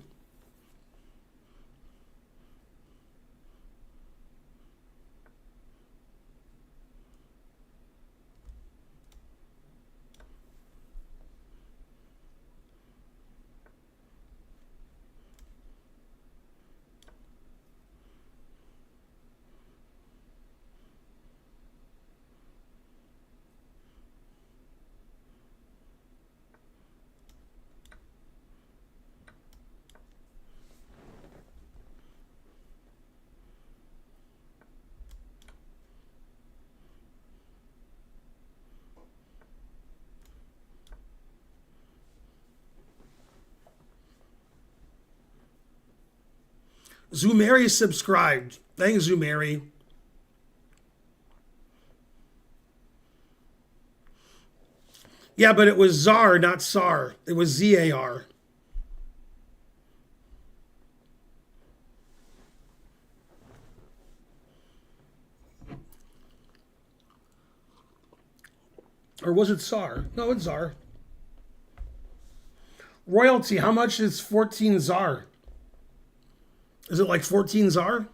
Zumeri subscribed. Thanks, Zumeri. Yeah, but it was Czar, not Sar. It was Z-A-R. Or was it Tsar? No, it's Czar. Royalty, how much is 14 Czar? Is it like 14 Czar?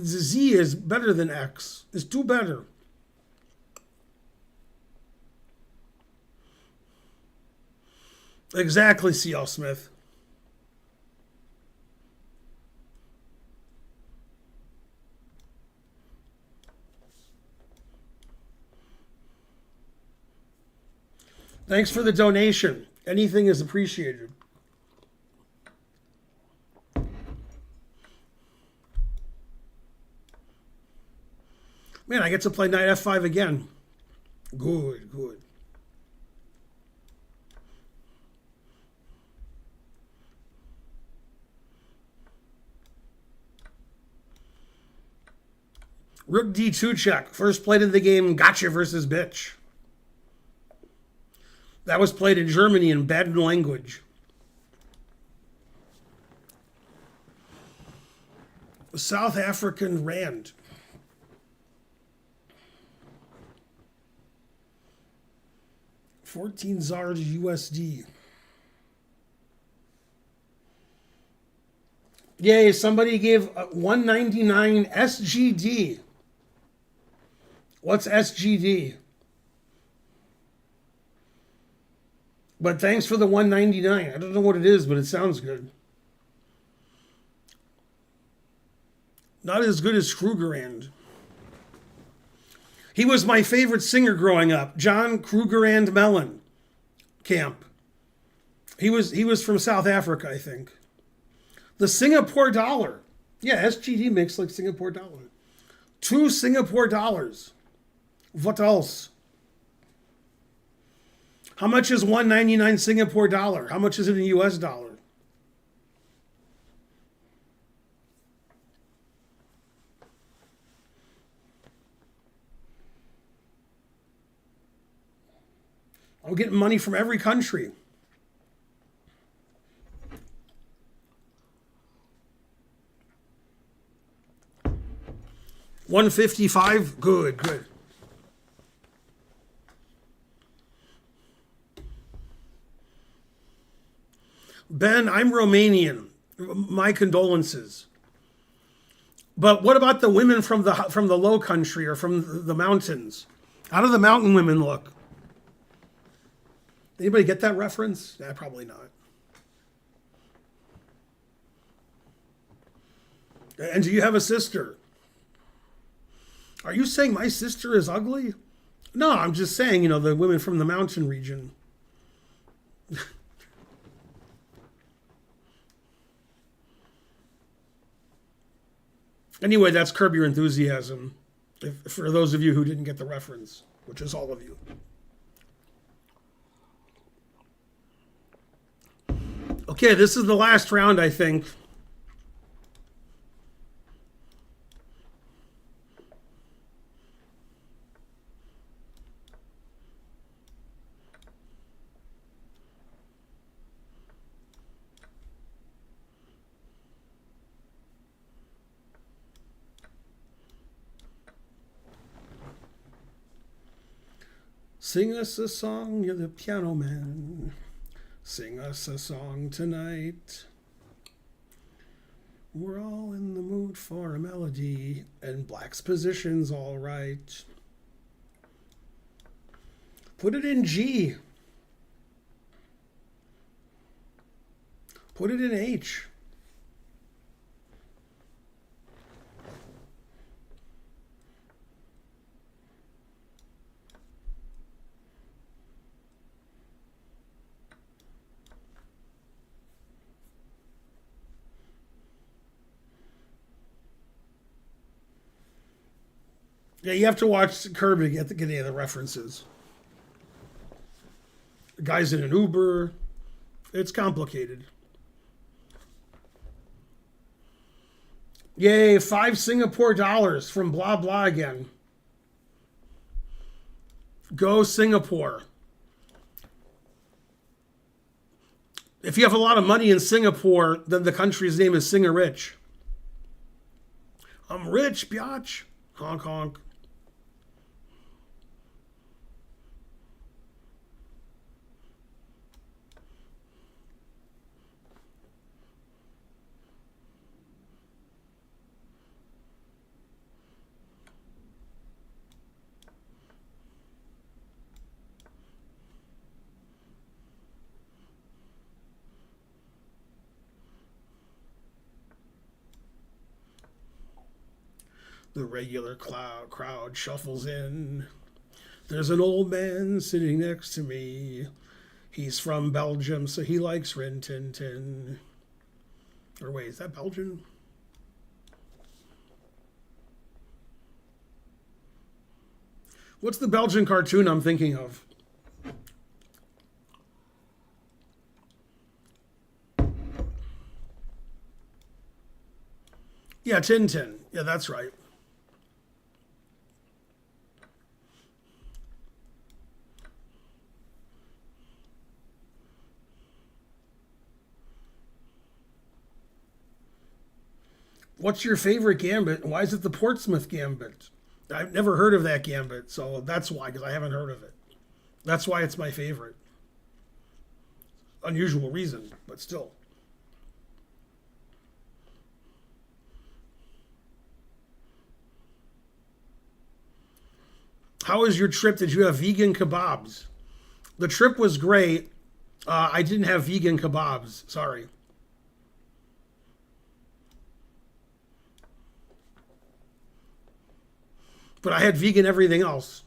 Z is better than X. It's two better. Exactly, C.L. Smith. Thanks for the donation. Anything is appreciated. Man, I get to play knight f5 again. Good, good. Rook d2 check. First played in the game, gotcha versus bitch. That was played in Germany in Baden language. South African Rand. $14 Czar to USD. Yay, somebody gave 199 SGD. What's SGD? But thanks for the 199. I don't know what it is, but it sounds good. Not as good as Krugerrand. He was my favorite singer growing up. John Krugerrand Mellon Camp. He was from South Africa, I think. The Singapore dollar. Yeah, SGD makes like Singapore dollar. 2 Singapore dollars. What else? How much is 199 Singapore dollar? How much is it in US dollar? I'm getting money from every country. $155. Good, good. Ben, I'm Romanian. My condolences. But what about the women from the low country or from the mountains? How do the mountain women look? Anybody get that reference? Yeah, probably not. And do you have a sister? Are you saying my sister is ugly? No, I'm just saying, the women from the mountain region. Anyway, that's Curb Your Enthusiasm. For those of you who didn't get the reference, which is all of you. Okay, this is the last round, I think. Sing us a song, you're the piano man. Sing us a song tonight. We're all in the mood for a melody, and Black's position's all right. Put it in G. Put it in H. Yeah, you have to watch Curb to get any of the references. The guy's in an Uber. It's complicated. Yay, 5 Singapore dollars from blah blah again. Go Singapore. If you have a lot of money in Singapore, then the country's name is Sing-A-Rich. I'm rich, biatch. Honk honk. The regular crowd shuffles in. There's an old man sitting next to me. He's from Belgium, so he likes Rin Tin Tin. Or wait, is that Belgian? What's the Belgian cartoon I'm thinking of? Yeah, Tintin. Yeah, that's right. What's your favorite gambit? Why is it the Portsmouth gambit? I've never heard of that gambit, so that's why, because I haven't heard of it. That's why it's my favorite. Unusual reason, but still. How was your trip? Did you have vegan kebabs? The trip was great. I didn't have vegan kebabs. Sorry. But I had vegan everything else.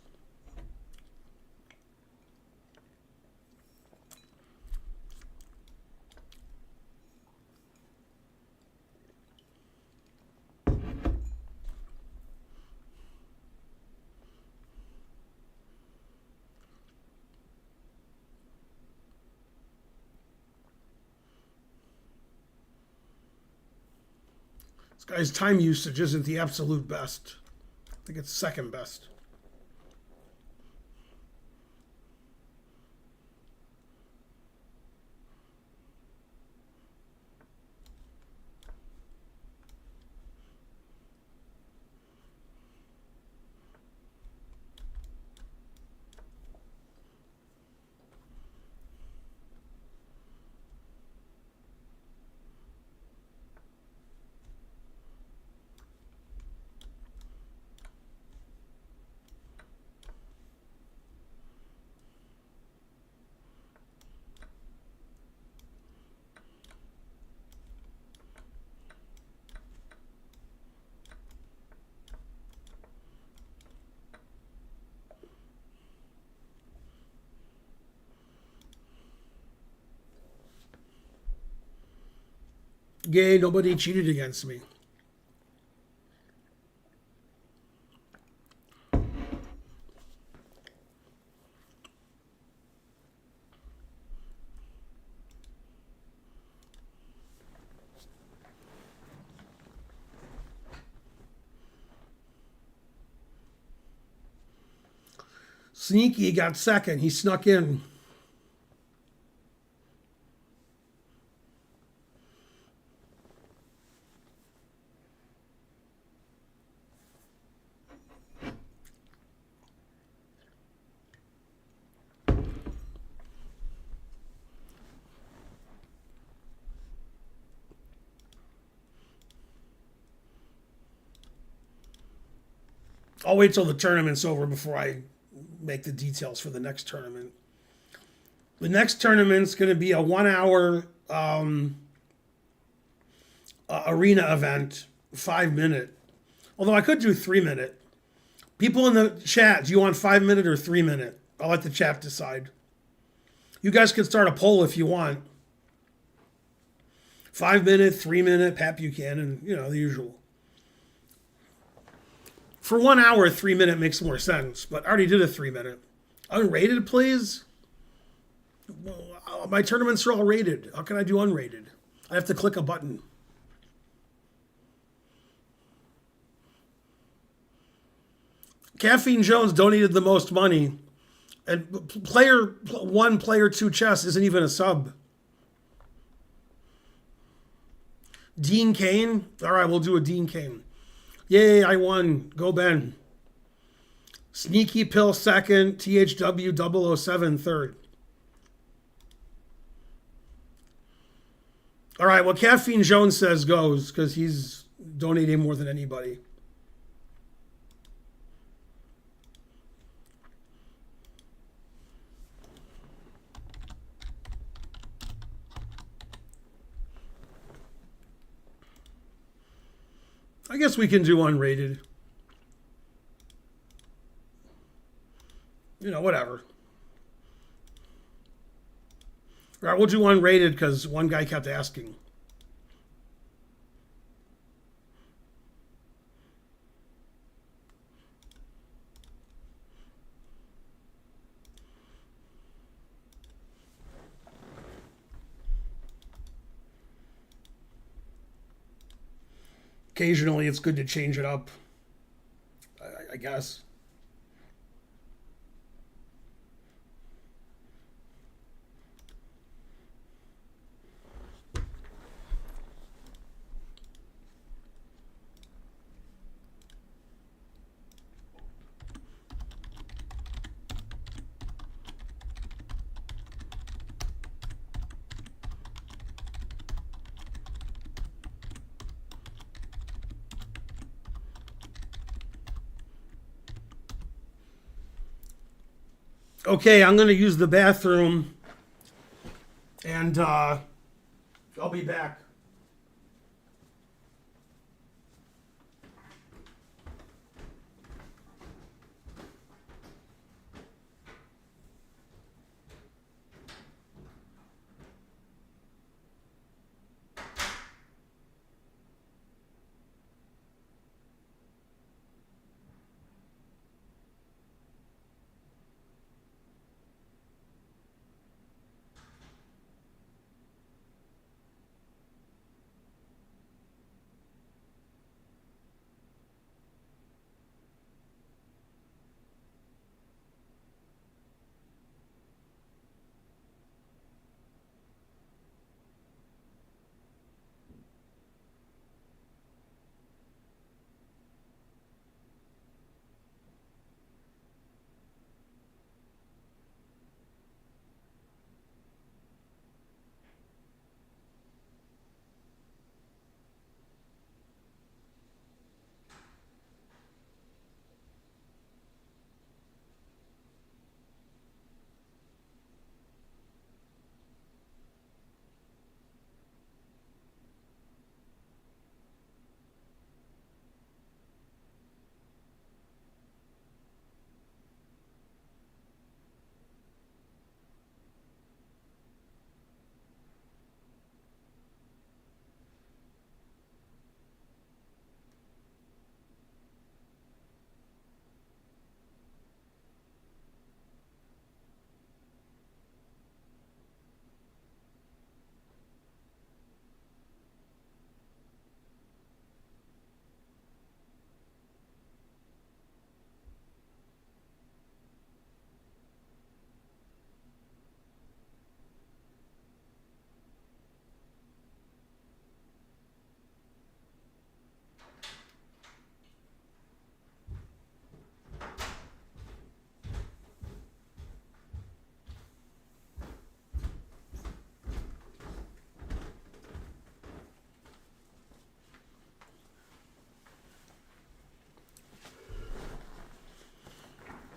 This guy's time usage isn't the absolute best. I think it's second best. Yay, nobody cheated against me. Sneaky got second. He snuck in. I'll wait till the tournament's over before I make the details for the next tournament. The next tournament's going to be a 1 hour arena event, 5 minute. Although I could do 3 minute. People in the chat, do you want 5 minute or 3 minute? I'll let the chat decide. You guys can start a poll if you want. 5 minute, 3 minute, Pat Buchanan, the usual. For 1 hour, 3 minute makes more sense, but I already did a 3 minute. Unrated, please? Well, my tournaments are all rated. How can I do unrated? I have to click a button. Caffeine Jones donated the most money. And player 1, player 2 chess isn't even a sub. Dean Kane? All right, we'll do a Dean Kane. Yay, I won. Go Ben. Sneaky Pill second. THW 007 third. All right, what Caffeine Jones says goes because he's donating more than anybody. I guess we can do unrated. Whatever. All right, we'll do unrated because one guy kept asking. Occasionally, it's good to change it up, I guess. Okay, I'm going to use the bathroom, and I'll be back.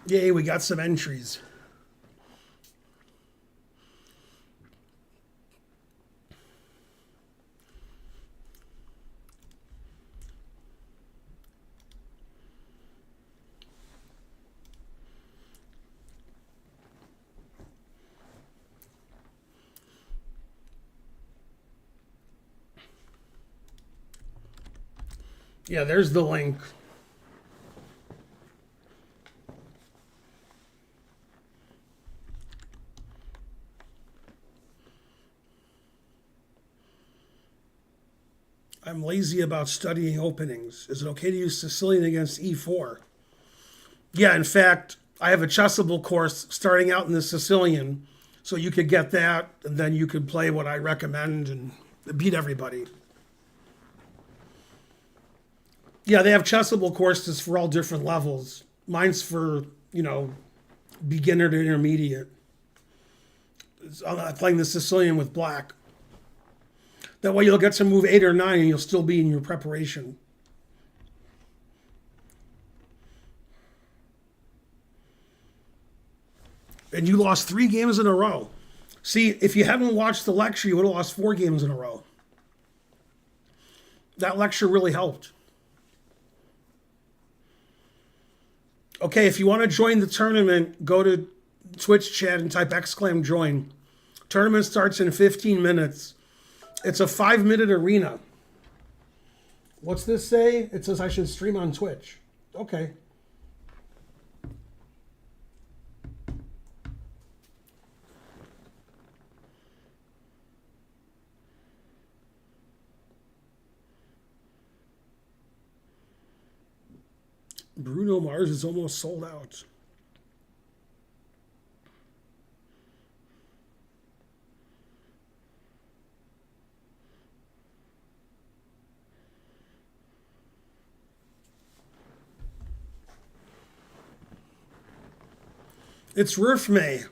Yay, we got some entries. Yeah, there's the link. I'm lazy about studying openings. Is it okay to use Sicilian against e4? Yeah, in fact, I have a chessable course starting out in the Sicilian, so you could get that, and then you could play what I recommend and beat everybody. Yeah, they have chessable courses for all different levels. Mine's for, beginner to intermediate. I'm playing the Sicilian with black. That way you'll get to move 8 or 9 and you'll still be in your preparation. And you lost 3 games in a row. See, if you hadn't watched the lecture, you would have lost 4 games in a row. That lecture really helped. Okay, if you want to join the tournament, go to Twitch chat and type !join. Tournament starts in 15 minutes. It's a 5-minute arena. What's this say? It says I should stream on Twitch. Okay. Bruno Mars is almost sold out. It's Roof May.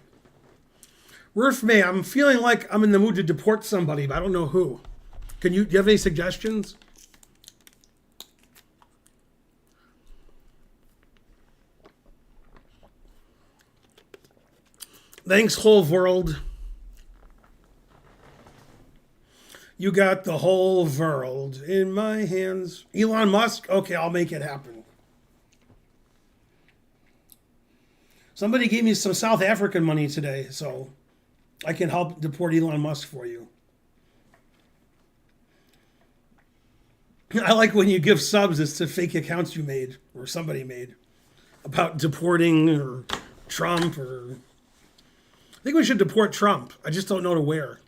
Roof May, I'm feeling like I'm in the mood to deport somebody, but I don't know who. Do you have any suggestions? Thanks, whole world. You got the whole world in my hands. Elon Musk? Okay, I'll make it happen. Somebody gave me some South African money today, so I can help deport Elon Musk for you. I like when you give subs, it's to fake accounts you made or somebody made about deporting or Trump or... I think we should deport Trump. I just don't know to where.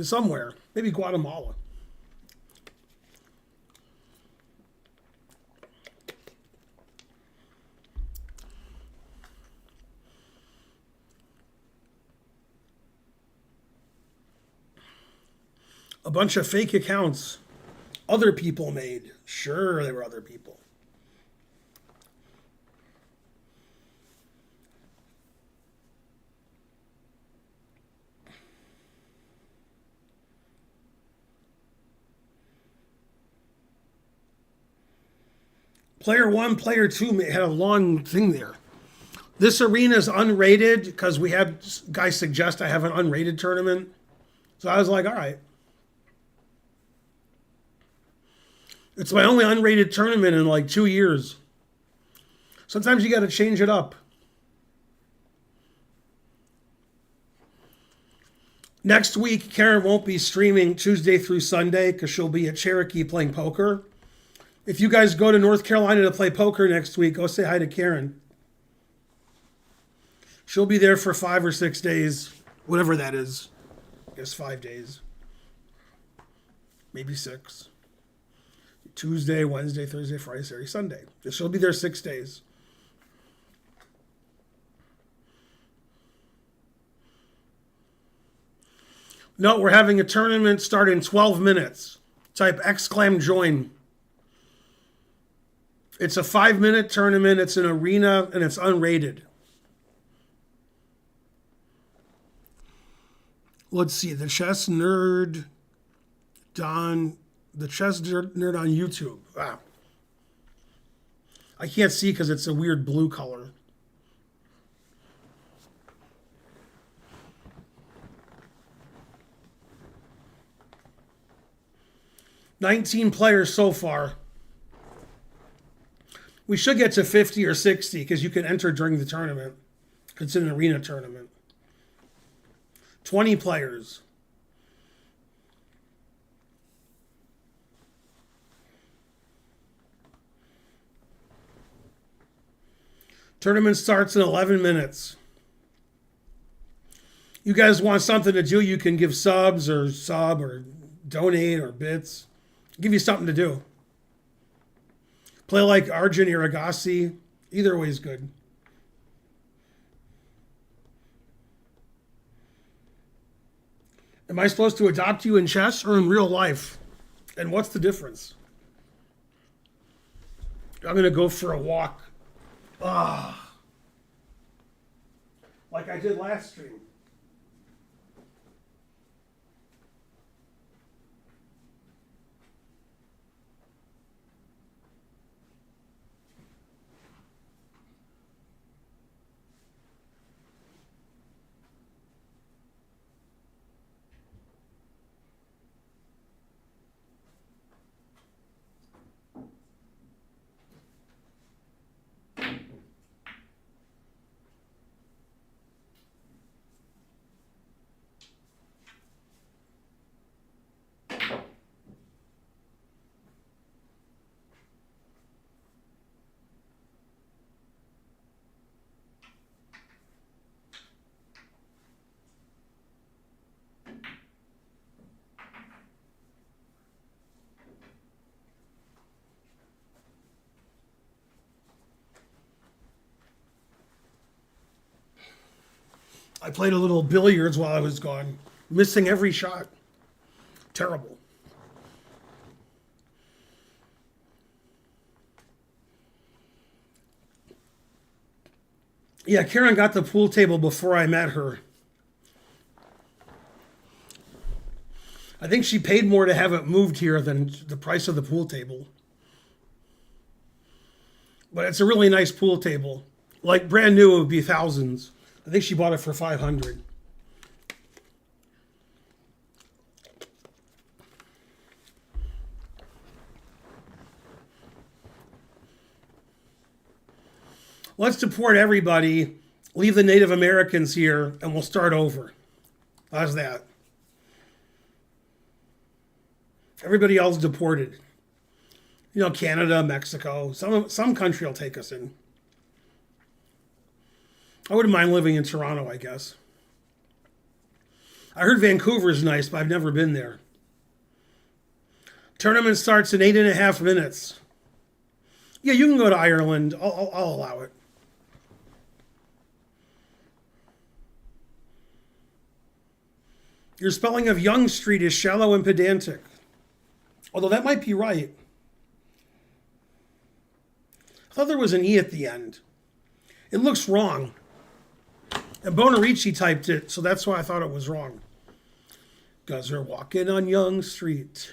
Somewhere. Maybe Guatemala. A bunch of fake accounts other people made. Sure, they were other people. Player 1, Player 2 had a long thing there. This arena is unrated because we had guys suggest I have an unrated tournament. So I was like, all right. It's my only unrated tournament in like 2 years. Sometimes you got to change it up. Next week, Karen won't be streaming Tuesday through Sunday because she'll be at Cherokee playing poker. If you guys go to North Carolina to play poker next week, go say hi to Karen. She'll be there for 5 or 6 days, whatever that is. I guess 5 days. Maybe 6. Tuesday, Wednesday, Thursday, Friday, Saturday, Sunday. She'll be there 6 days. No, we're having a tournament start in 12 minutes. Type !join. It's a 5-minute tournament. It's an arena and it's unrated. Let's see. The Chess Nerd on YouTube. Wow. I can't see because it's a weird blue color. $19 players so far. We should get to 50 or 60 because you can enter during the tournament. It's an arena tournament. 20 players. Tournament starts in 11 minutes. You guys want something to do, you can give subs or sub or donate or bits. Give you something to do. Play like Arjun or Agassi. Either way is good. Am I supposed to adopt you in chess or in real life? And what's the difference? I'm going to go for a walk. Like I did last stream. I played a little billiards while I was gone, missing every shot. Terrible. Yeah, Karen got the pool table before I met her. I think she paid more to have it moved here than the price of the pool table. But it's a really nice pool table. Like brand new, it would be thousands. I think she bought it for $500. Let's deport everybody, leave the Native Americans here, and we'll start over. How's that? Everybody else deported. You know, Canada, Mexico, some country will take us in. I wouldn't mind living in Toronto, I guess. I heard Vancouver's nice, but I've never been there. Tournament starts in 8.5 minutes. Yeah, you can go to Ireland. I'll allow it. Your spelling of Young Street is shallow and pedantic. Although that might be right. I thought there was an E at the end. It looks wrong. And Bonarici typed it, so that's why I thought it was wrong. Because we're walking on Young Street.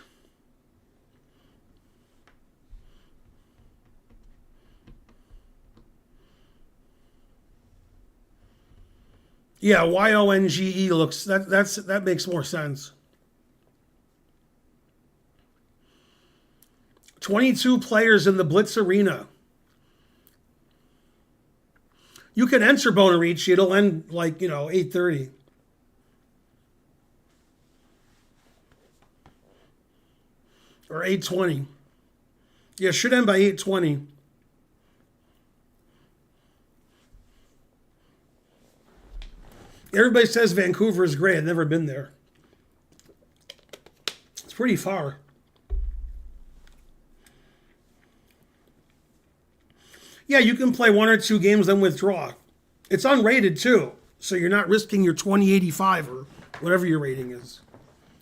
Yeah, YONGE looks, that makes more sense. 22 players in the Blitz Arena. You can enter Bonarici. It'll end like, 8:30. Or 8:20. Yeah, it should end by 8:20. Everybody says Vancouver is great. I've never been there. It's pretty far. Yeah, you can play 1 or 2 games, then withdraw. It's unrated too, so you're not risking your 2085 or whatever your rating is,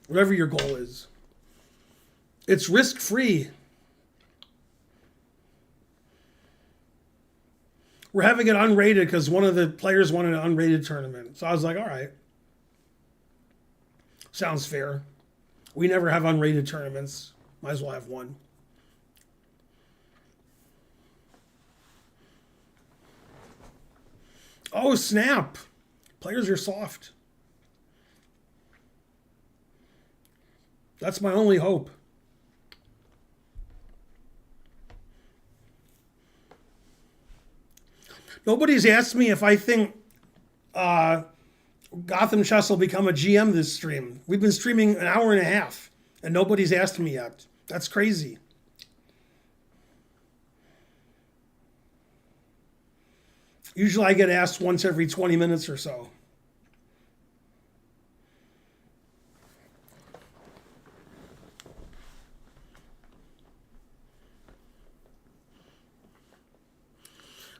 whatever your goal is. It's risk-free. We're having it unrated because one of the players wanted an unrated tournament. So I was like, all right. Sounds fair. We never have unrated tournaments. Might as well have one. Oh, snap. Players are soft. That's my only hope. Nobody's asked me if I think Gotham Chess will become a GM this stream. We've been streaming an hour and a half, and nobody's asked me yet. That's crazy. Usually I get asked once every 20 minutes or so.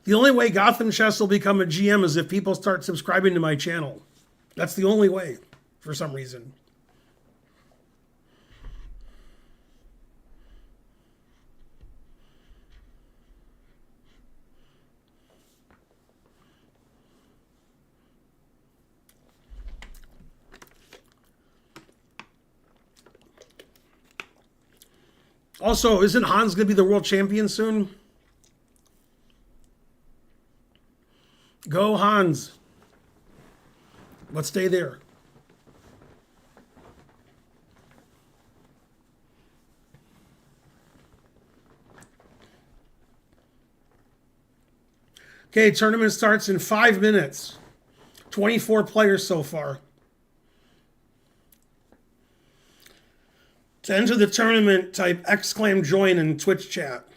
The only way Gotham Chess will become a GM is if people start subscribing to my channel. That's the only way, for some reason. Also, isn't Hans going to be the world champion soon? Go Hans. Let's stay there. Okay, tournament starts in 5 minutes. 24 players so far. To enter the tournament, type !join in Twitch chat.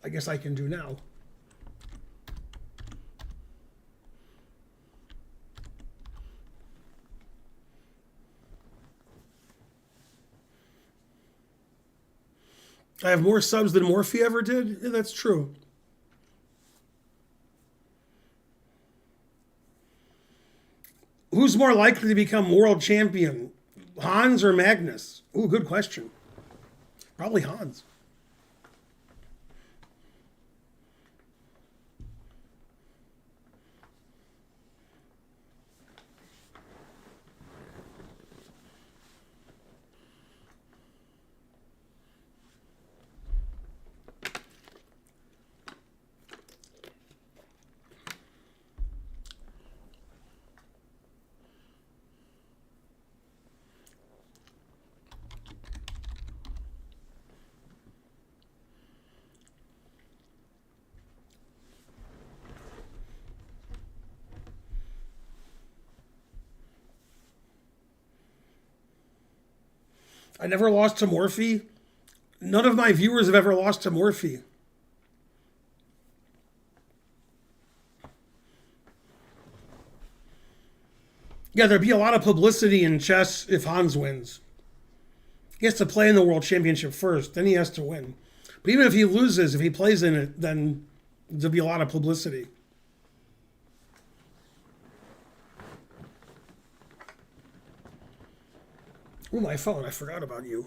I guess I can do now. I have more subs than Morphe ever did? Yeah, that's true. Who's more likely to become world champion, Hans or Magnus? Ooh, good question. Probably Hans. I never lost to Morphe. None of my viewers have ever lost to Morphe. Yeah, there'd be a lot of publicity in chess if Hans wins. He has to play in the World Championship first, then he has to win. But even if he loses, if he plays in it, then there'll be a lot of publicity. Oh, my phone, I forgot about you.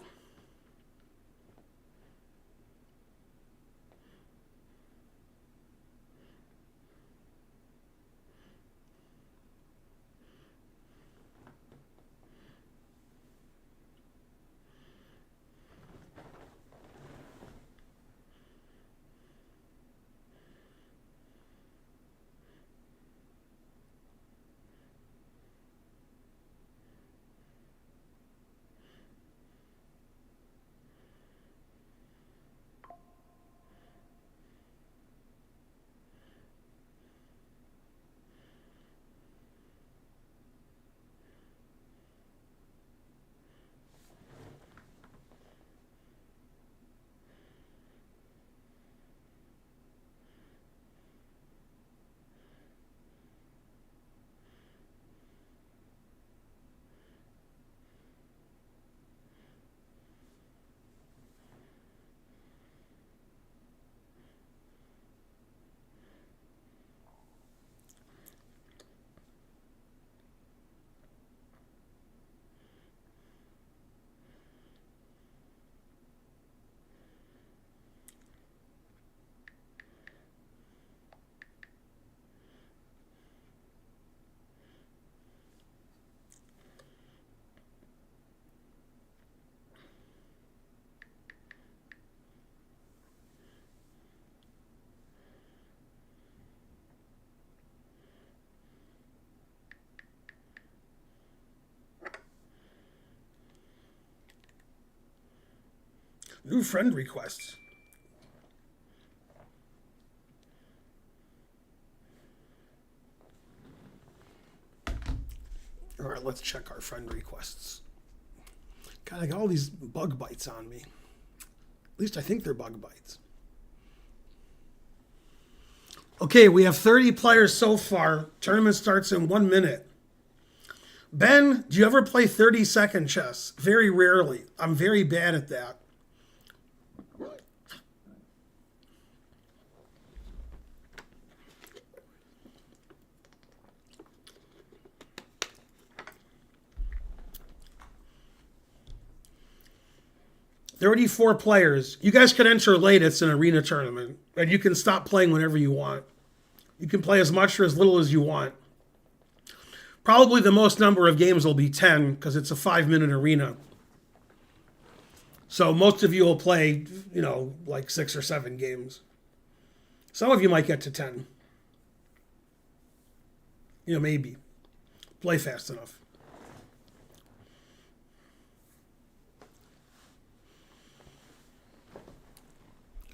New friend requests. All right, let's check our friend requests. God, I got all these bug bites on me. At least I think they're bug bites. Okay, we have 30 players so far. Tournament starts in 1 minute. Ben, do you ever play 30-second chess? Very rarely. I'm very bad at that. "34 players. You guys can enter late. It's an arena tournament. And you can stop playing whenever you want. You can play as much or as little as you want. Probably the most number of games will be 10 because it's a 5-minute arena. So most of you will play, like 6 or 7 games. Some of you might get to 10. Maybe. Play fast enough.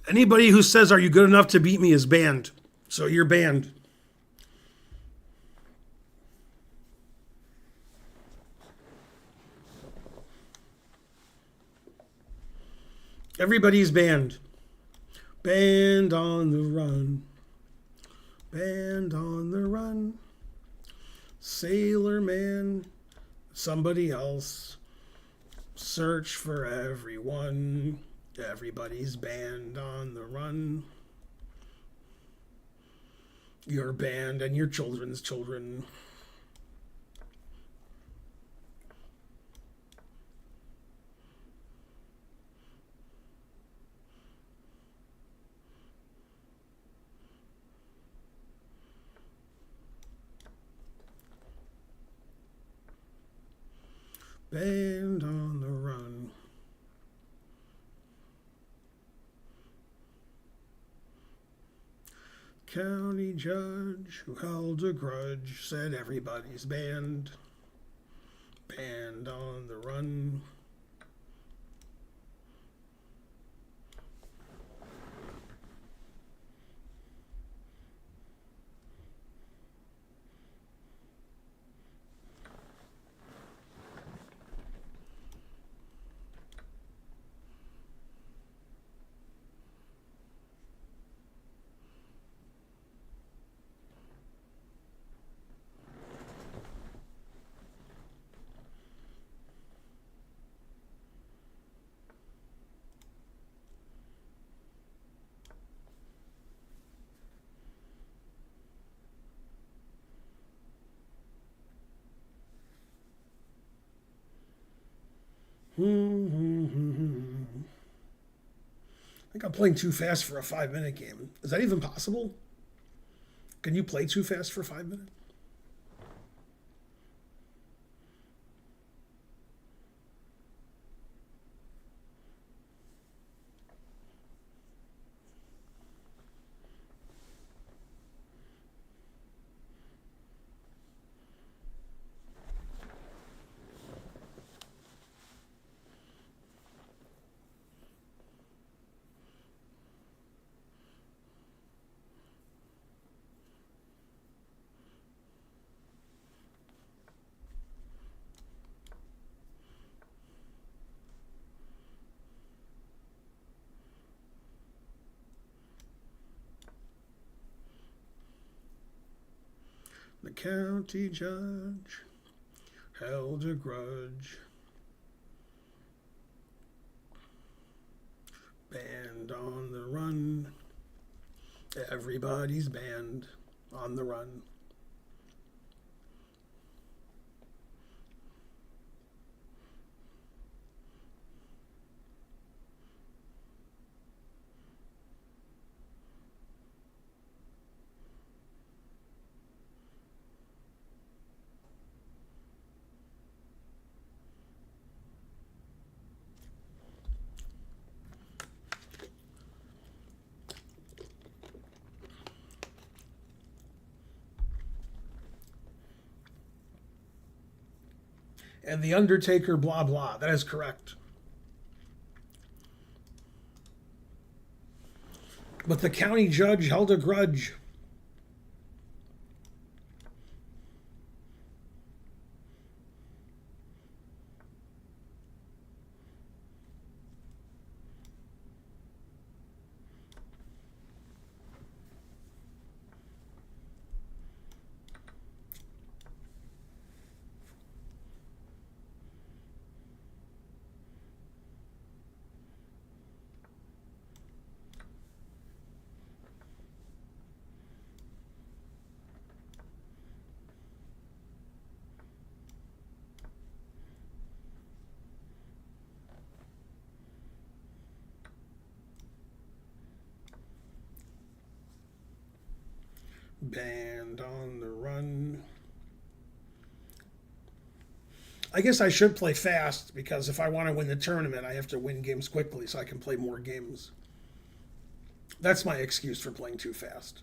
Anybody who says, "Are you good enough to beat me?" is banned. So you're banned. Everybody's banned. Banned on the run. Banned on the run. Sailor man. Somebody else. Search for everyone. Everybody's banned on the run. You're banned and your children's children. Banned on the run. County judge who held a grudge said everybody's banned. Banned on the run. I think I'm playing too fast for a 5-minute game. Is that even possible? Can you play too fast for 5 minutes? The county judge held a grudge. Banned on the run. Everybody's banned on the run. And the Undertaker, blah, blah. That is correct. But the county judge held a grudge. Band on the run. I guess I should play fast because if I want to win the tournament, I have to win games quickly so I can play more games. That's my excuse for playing too fast.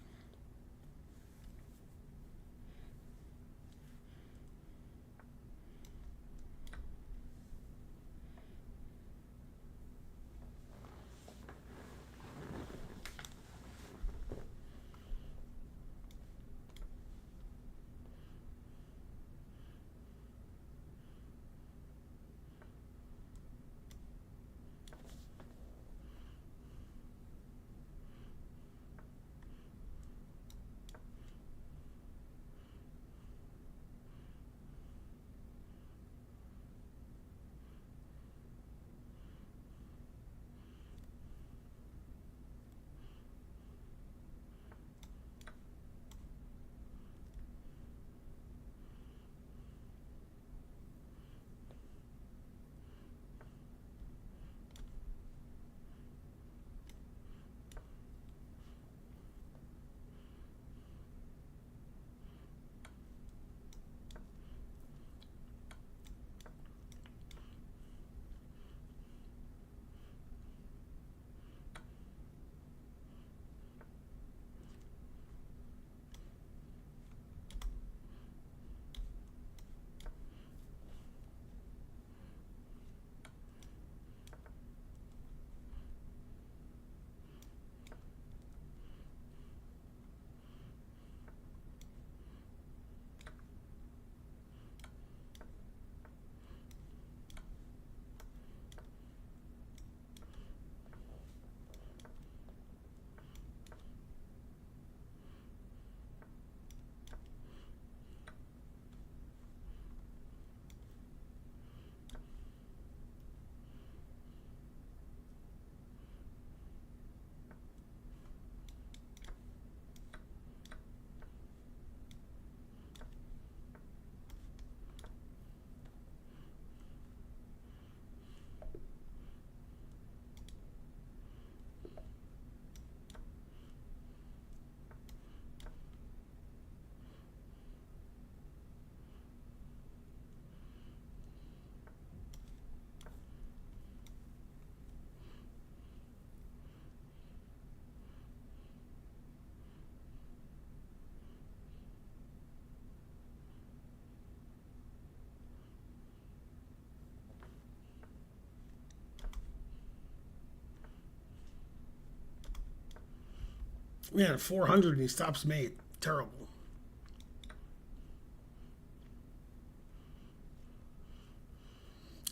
Man, 400 and he stops mate. Terrible.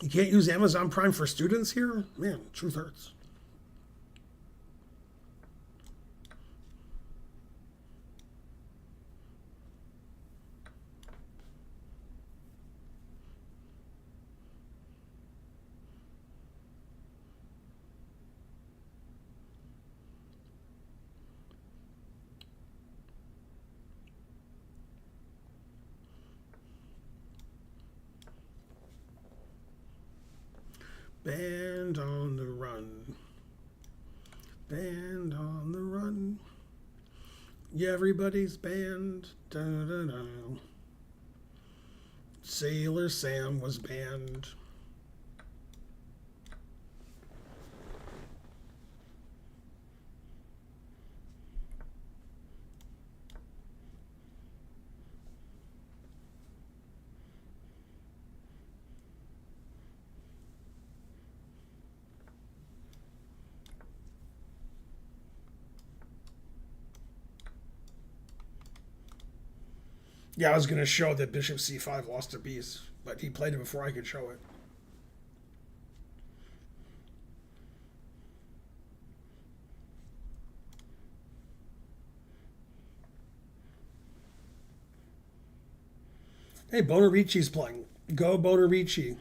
You can't use Amazon Prime for students here? Man, truth hurts. Band on the run. Band on the run. Yeah, everybody's banned. Da-da-da. Sailor Sam was banned. Yeah, I was going to show that bishop c5 lost a piece, but he played it before I could show it. Hey, Bonarici's playing. Go Bonarici.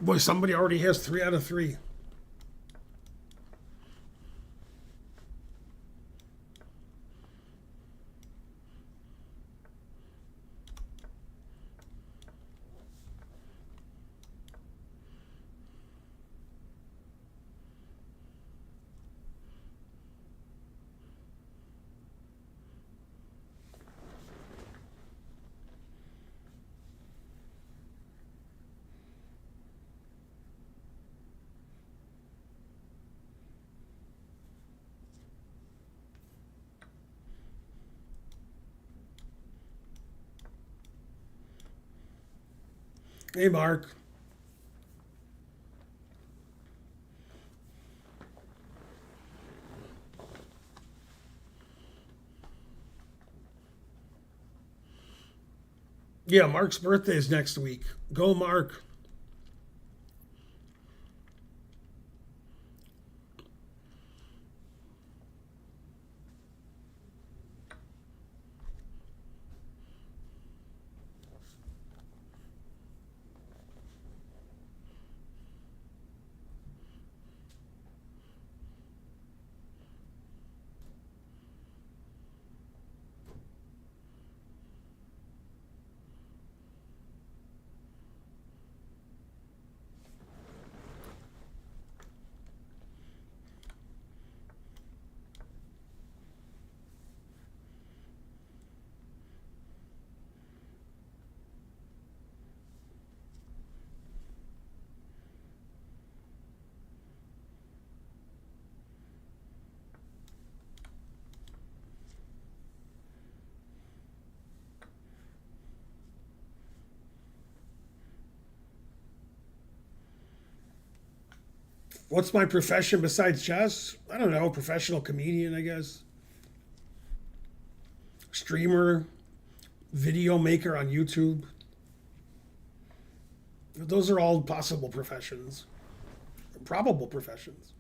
Boy, somebody already has 3 out of 3. Hey, Mark. Yeah, Mark's birthday is next week. Go, Mark. What's my profession besides chess? I don't know. Professional comedian, I guess. Streamer, video maker on YouTube. Those are all possible professions, probable professions.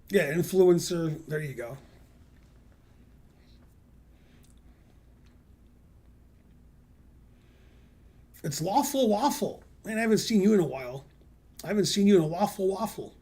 Yeah, influencer. There you go. It's lawful waffle. Man, I haven't seen you in a while. I haven't seen you in a lawful waffle.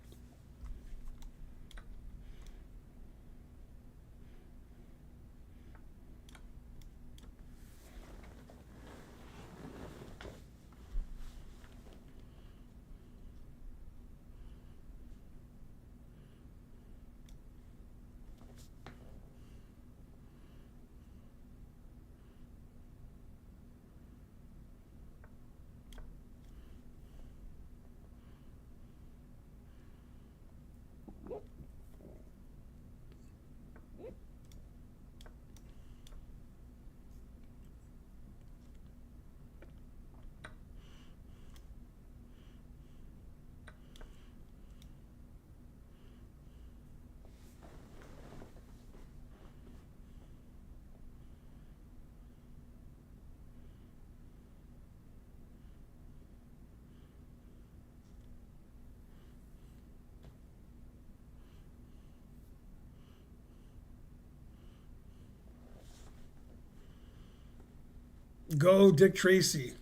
Go, Dick Tracy.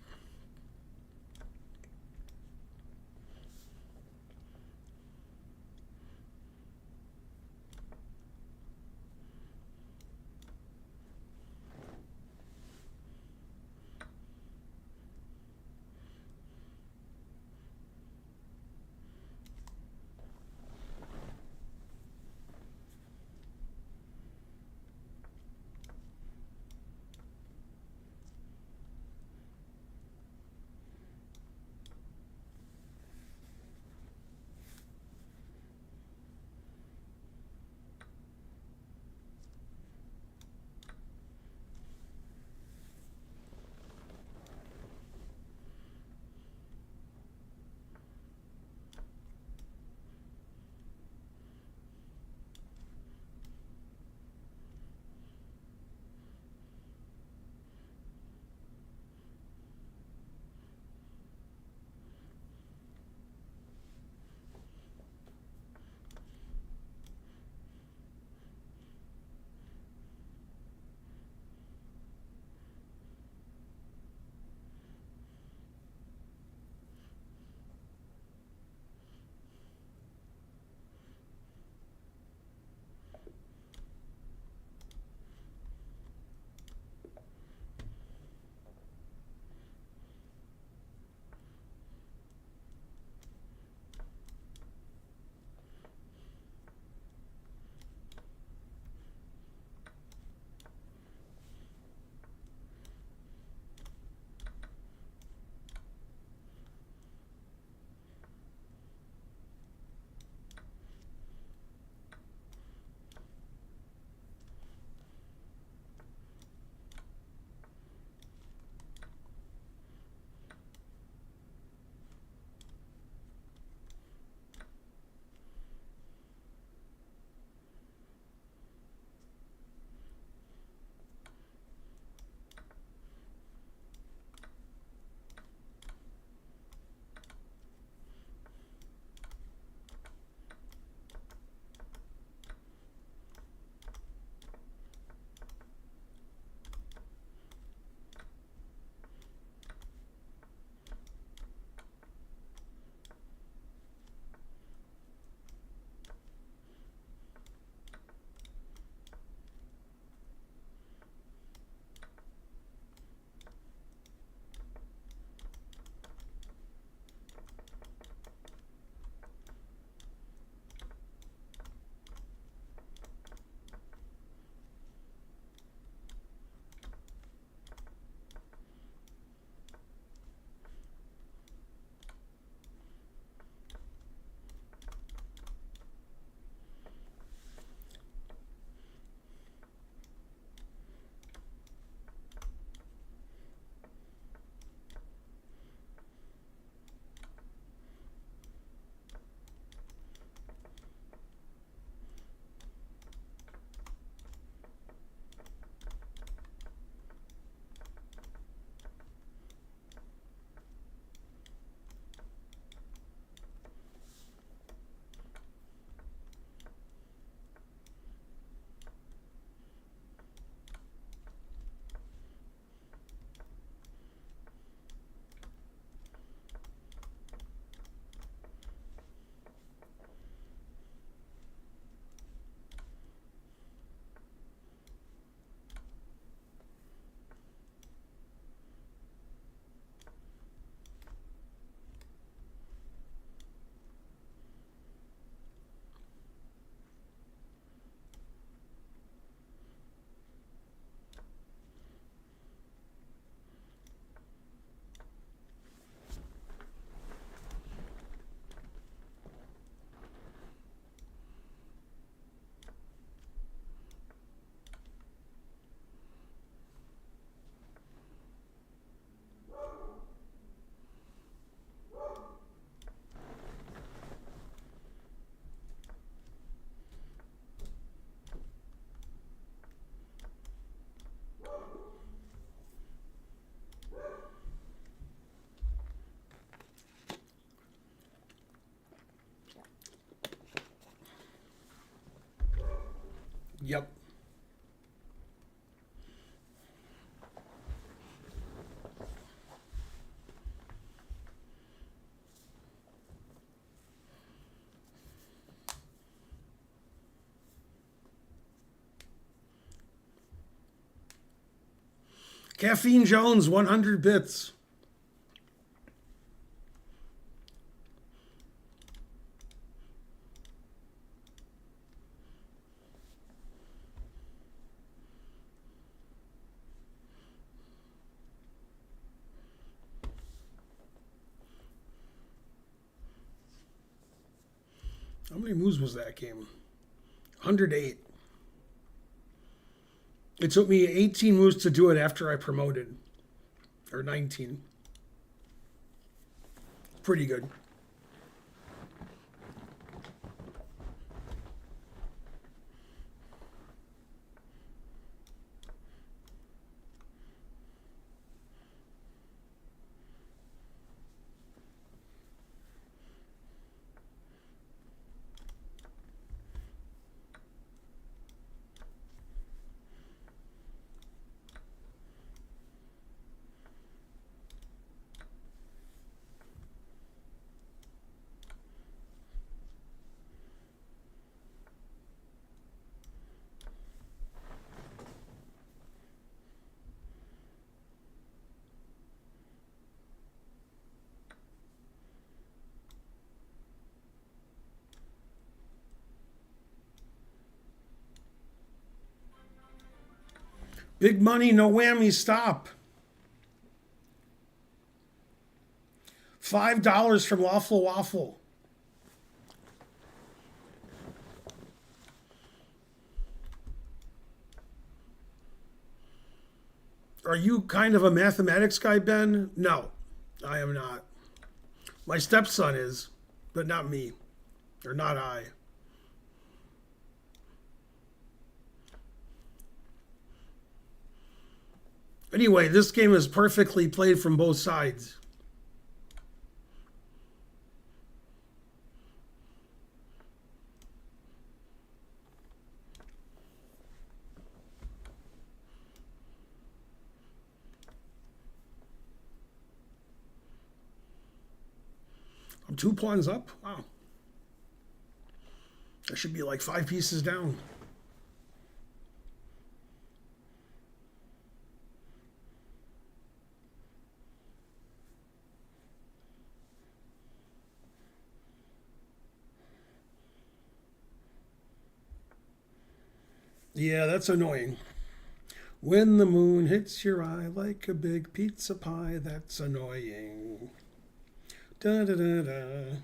Yep. Caffeine Jones, 100 bits. How many moves was that game? 108. It took me 18 moves to do it after I promoted. Or 19. Pretty good. Big money, no whammy, stop. $5 from Lawful Waffle. Are you kind of a mathematics guy, Ben? No, I am not. My stepson is, but not me. Or not I. Anyway, this game is perfectly played from both sides. I'm 2 pawns up? Wow. I should be like 5 pieces down. Yeah, that's annoying. When the moon hits your eye like a big pizza pie, that's annoying. Da da da da.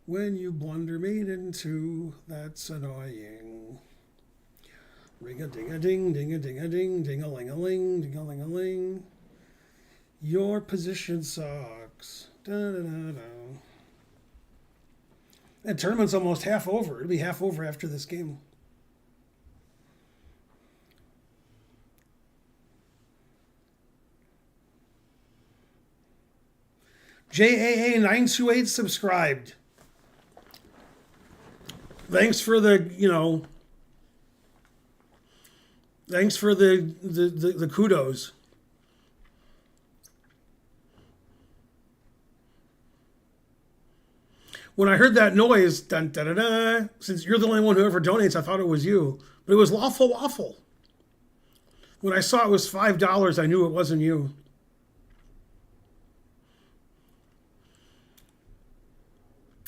When you blunder made in two, that's annoying. Ring a ding a ding, ding a ding a ding, ding a ling a ling, ding a ling a ling. Your position sucks. Da da da da. That tournament's almost half over. It'll be half over after this game. JAA928 subscribed. Thanks for the, thanks for the kudos. When I heard that noise, dun, dun, dun, dun, since you're the only one who ever donates, I thought it was you. But it was Lawful Waffle. When I saw it was $5, I knew it wasn't you.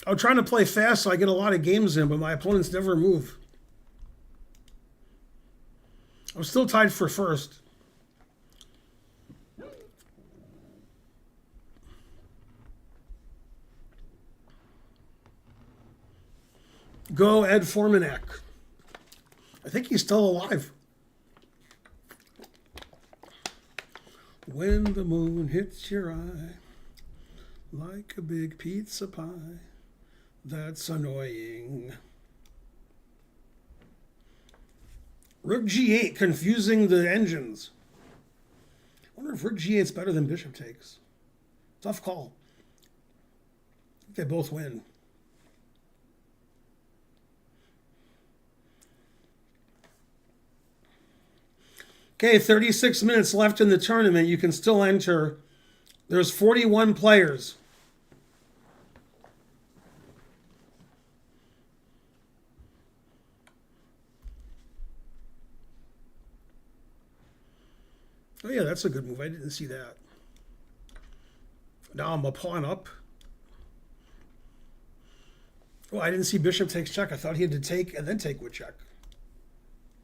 I'm trying to play fast so I get a lot of games in, but my opponents never move. I'm still tied for first. Go Ed Formanek. I think he's still alive. When the moon hits your eye like a big pizza pie, that's annoying. Rook G8, confusing the engines. I wonder if Rook G8 is better than Bishop takes. Tough call. I think they both win. Okay, 36 minutes left in the tournament. You can still enter. There's 41 players. Oh yeah, that's a good move. I didn't see that. Now I'm a pawn up. Oh, I didn't see bishop takes check. I thought he had to take and then take with check.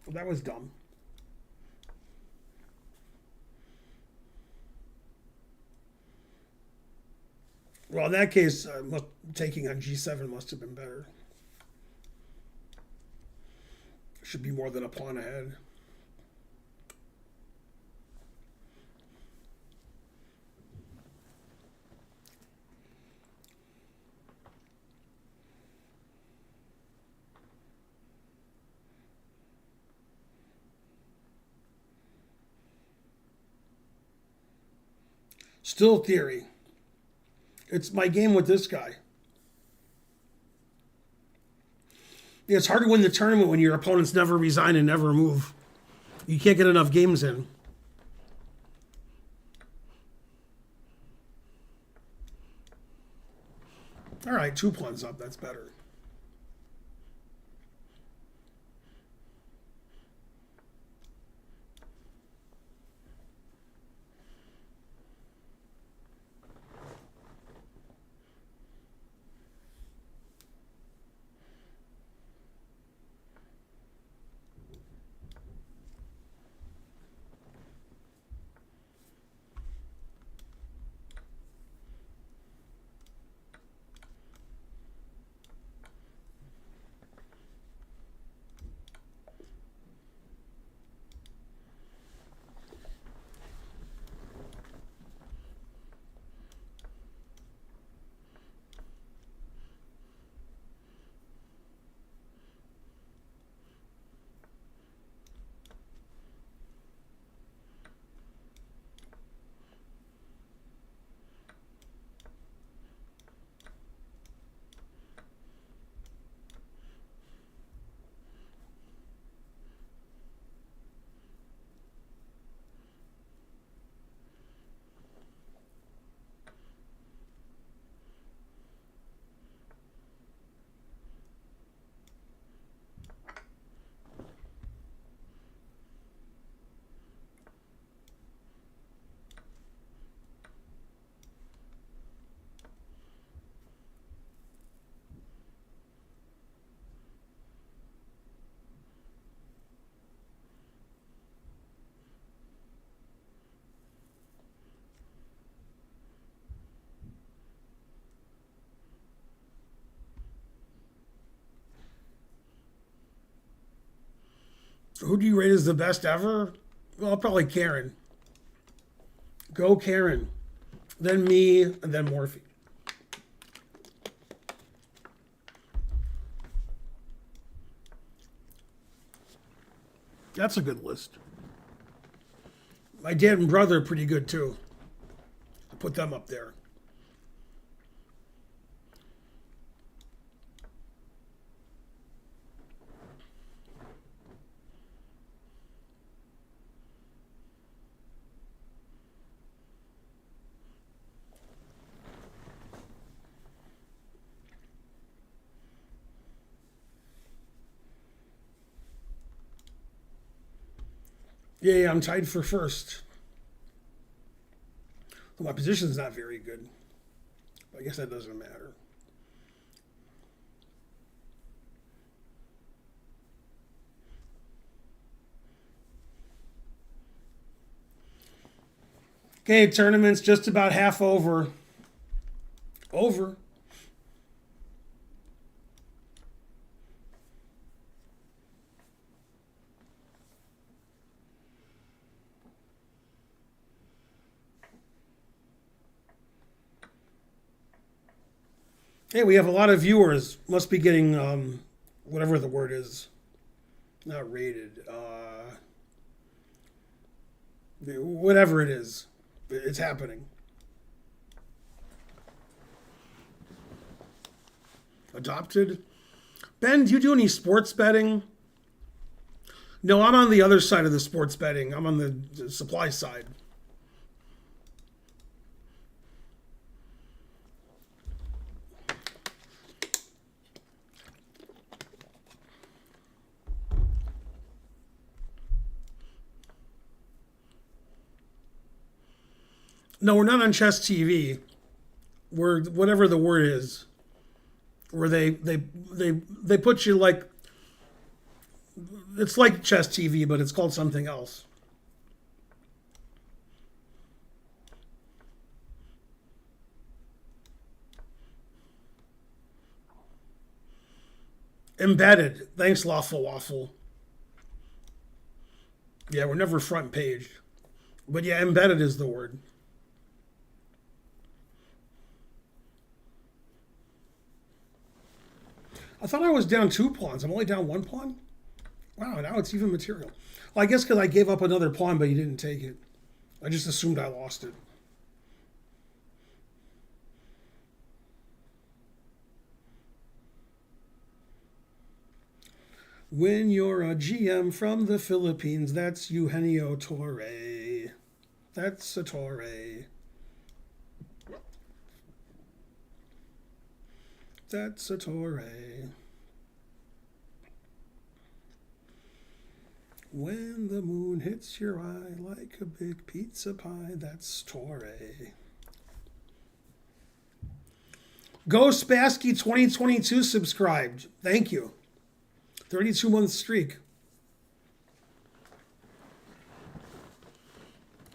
Well, that was dumb. Well, in that case, taking on g7 must have been better. Should be more than a pawn ahead. Still theory. It's my game with this guy. Yeah, it's hard to win the tournament when your opponents never resign and never move. You can't get enough games in. All right, 2 pawns up. That's better. Who do you rate as the best ever? Well, probably Karen. Go Karen. Then me, and then Morphe. That's a good list. My dad and brother are pretty good too. I'll put them up there. Yeah, I'm tied for first. Well, my position's not very good. I guess that doesn't matter. Okay, tournament's just about half over. Over. Hey, we have a lot of viewers. Must be getting whatever the word is. Not rated. Whatever it is. It's happening. Adopted. Ben, do you do any sports betting? No, I'm on the other side of the sports betting. I'm on the supply side. No, we're not on Chess TV. We're whatever the word is, where they put you like it's like Chess TV, but it's called something else. Embedded. Thanks, Lawful Waffle. Yeah, we're never front page. But yeah, embedded is the word. I thought I was down 2 pawns. I'm only down 1 pawn? Wow, now it's even material. Well, I guess because I gave up another pawn, but you didn't take it. I just assumed I lost it. When you're a GM from the Philippines, that's Eugenio Torre. That's a Torre. That's a Torre. When the moon hits your eye like a big pizza pie, that's Torre. Go Spassky 2022 subscribed. Thank you. 32-month streak.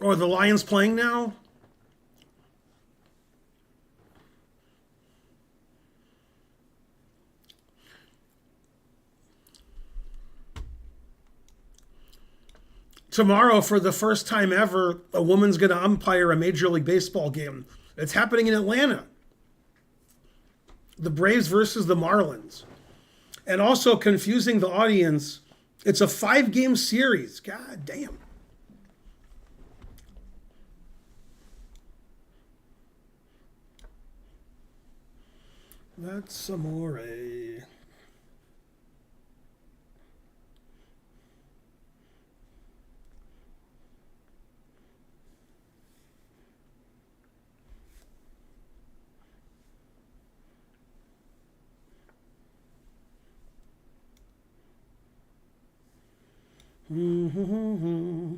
Oh, are the Lions playing now? Tomorrow, for the first time ever, a woman's going to umpire a Major League Baseball game. It's happening in Atlanta. The Braves versus the Marlins. And also confusing the audience, it's a 5-game series. God damn. That's amore. Mm-hmm.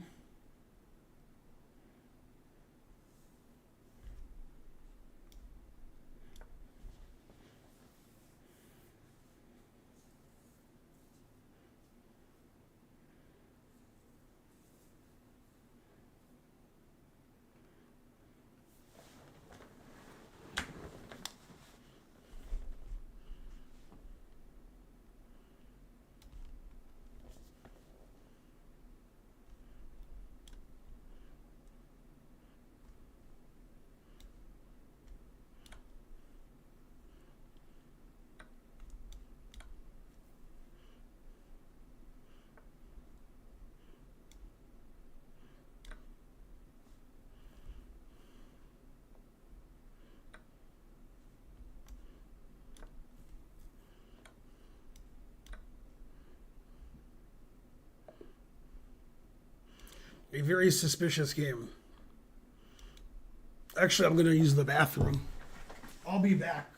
A very suspicious game. Actually, I'm going to use the bathroom. I'll be back.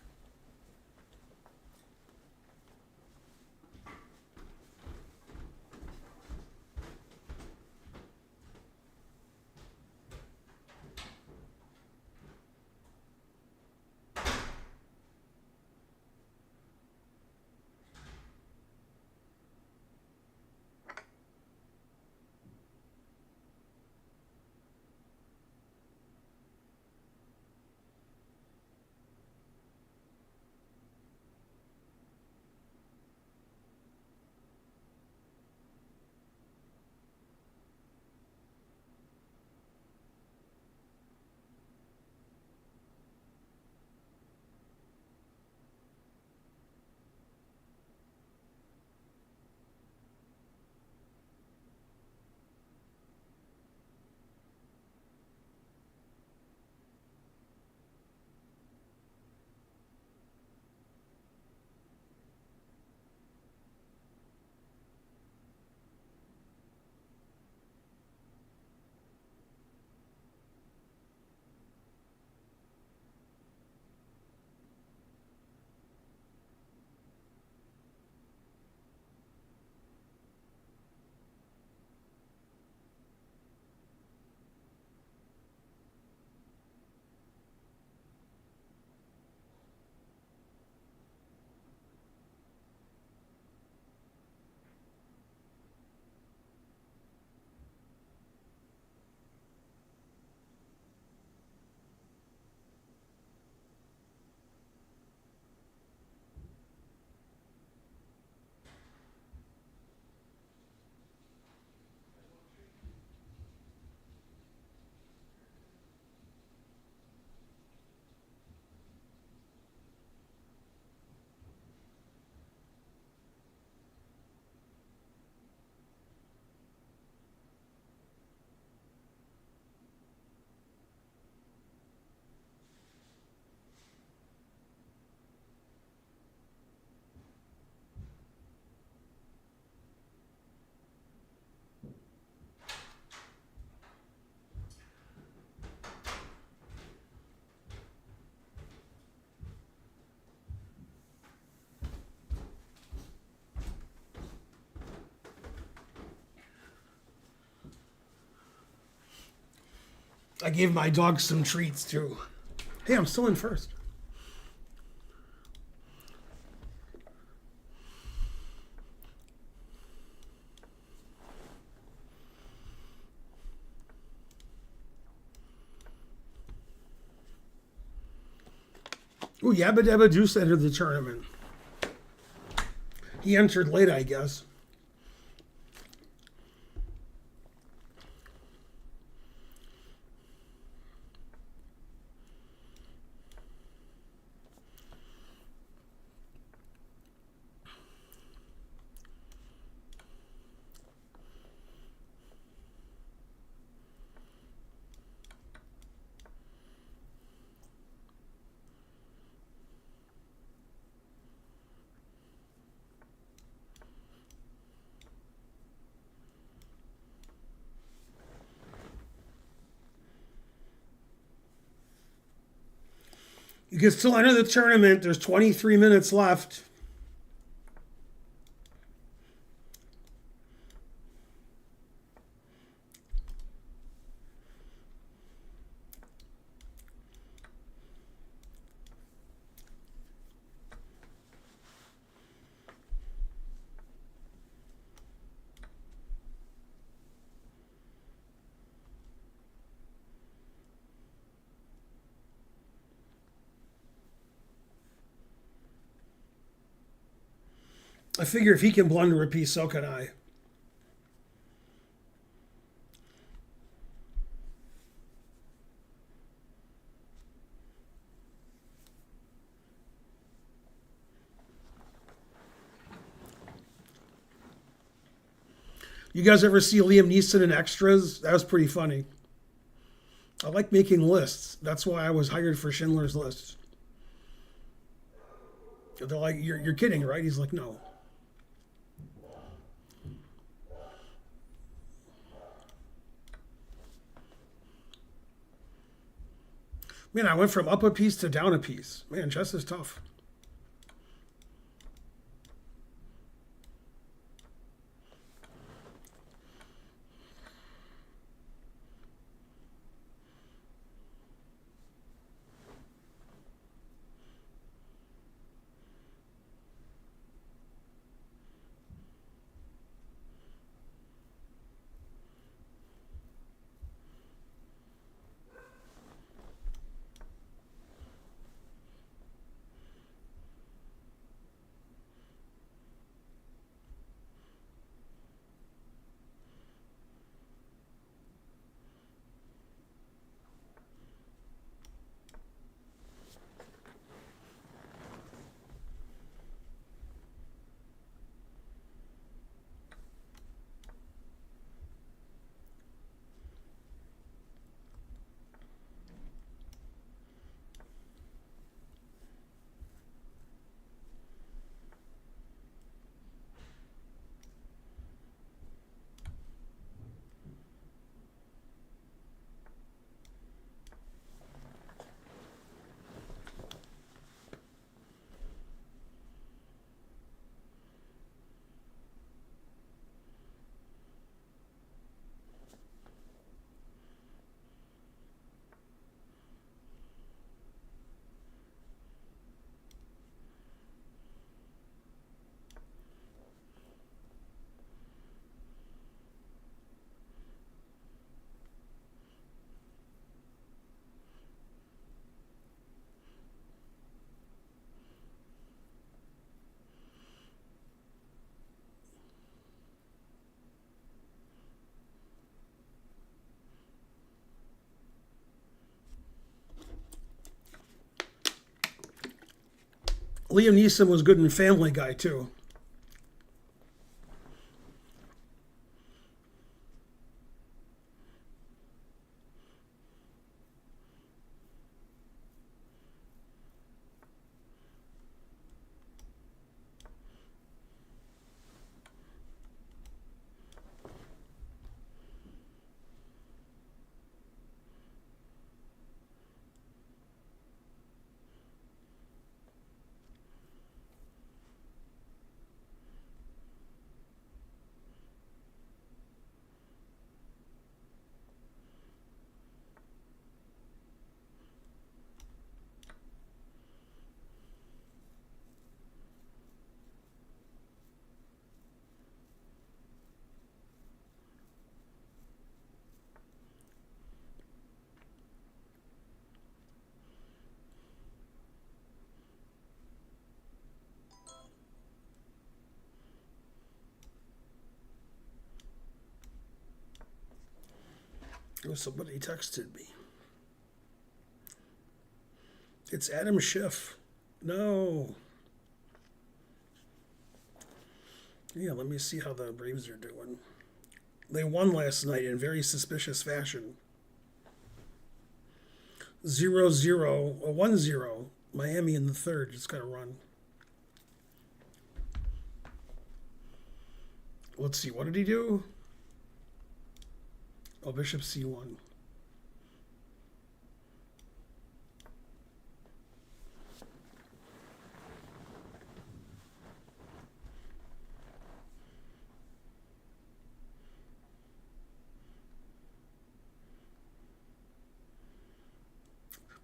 I gave my dog some treats too. Hey, I'm still in first. Ooh, Yabba Dabba Deuce entered the tournament. He entered late, I guess. You can still enter the tournament. There's 23 minutes left. I figure if he can blunder a piece, so can I. You guys ever see Liam Neeson in Extras? That was pretty funny. I like making lists. That's why I was hired for Schindler's List. They're like, you're kidding, right? He's like, no. Man, I went from up a piece to down a piece. Man, chess is tough. Liam Neeson was good in Family Guy, too. Oh, somebody texted me. It's Adam Schiff. No. Yeah, let me see how the Braves are doing. They won last night in very suspicious fashion. 0-0, 1-0. Miami in the third. Just got to run. Let's see. What did he do? Oh, Bishop C1.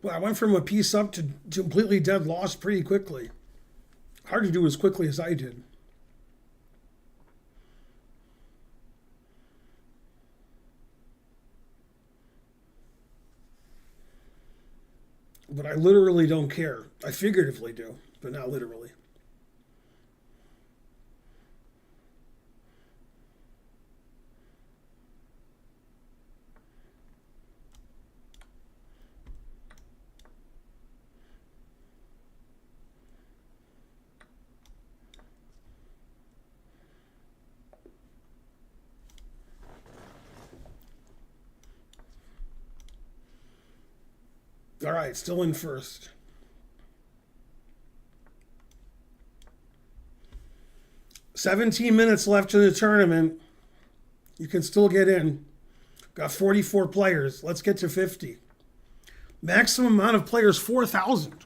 Well, I went from a piece up to completely dead loss pretty quickly. Hard to do as quickly as I did. But I literally don't care. I figuratively do, but not literally. All right, still in first. $17 minutes left in the tournament. You can still get in. Got 44 players. Let's get to 50. Maximum amount of players, 4,000.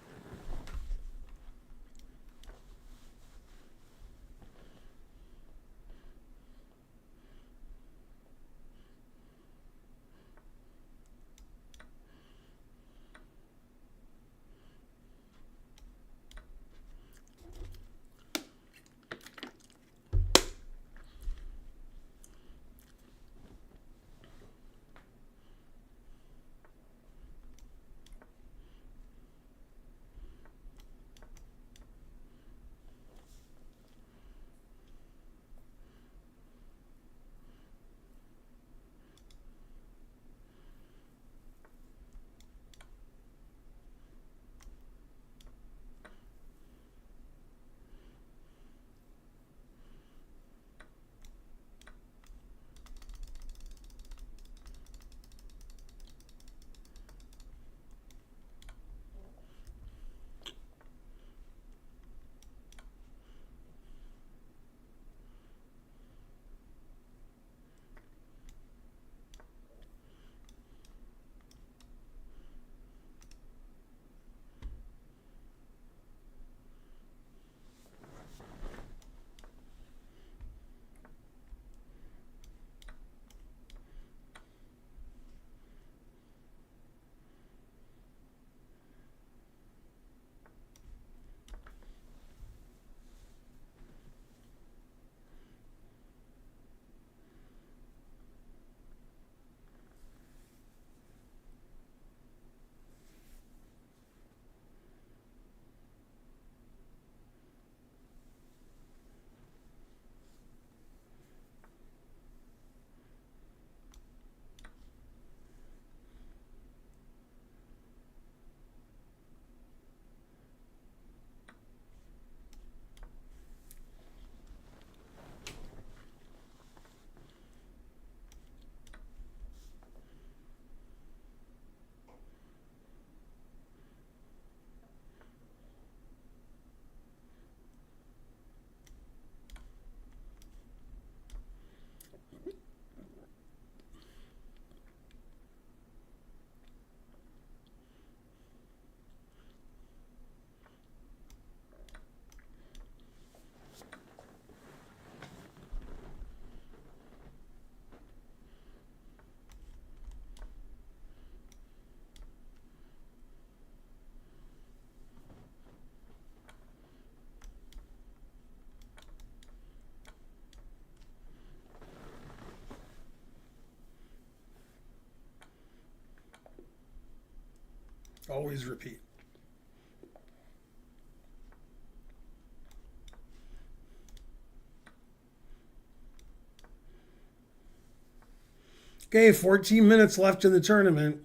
Always repeat. Okay, 14 minutes left in the tournament.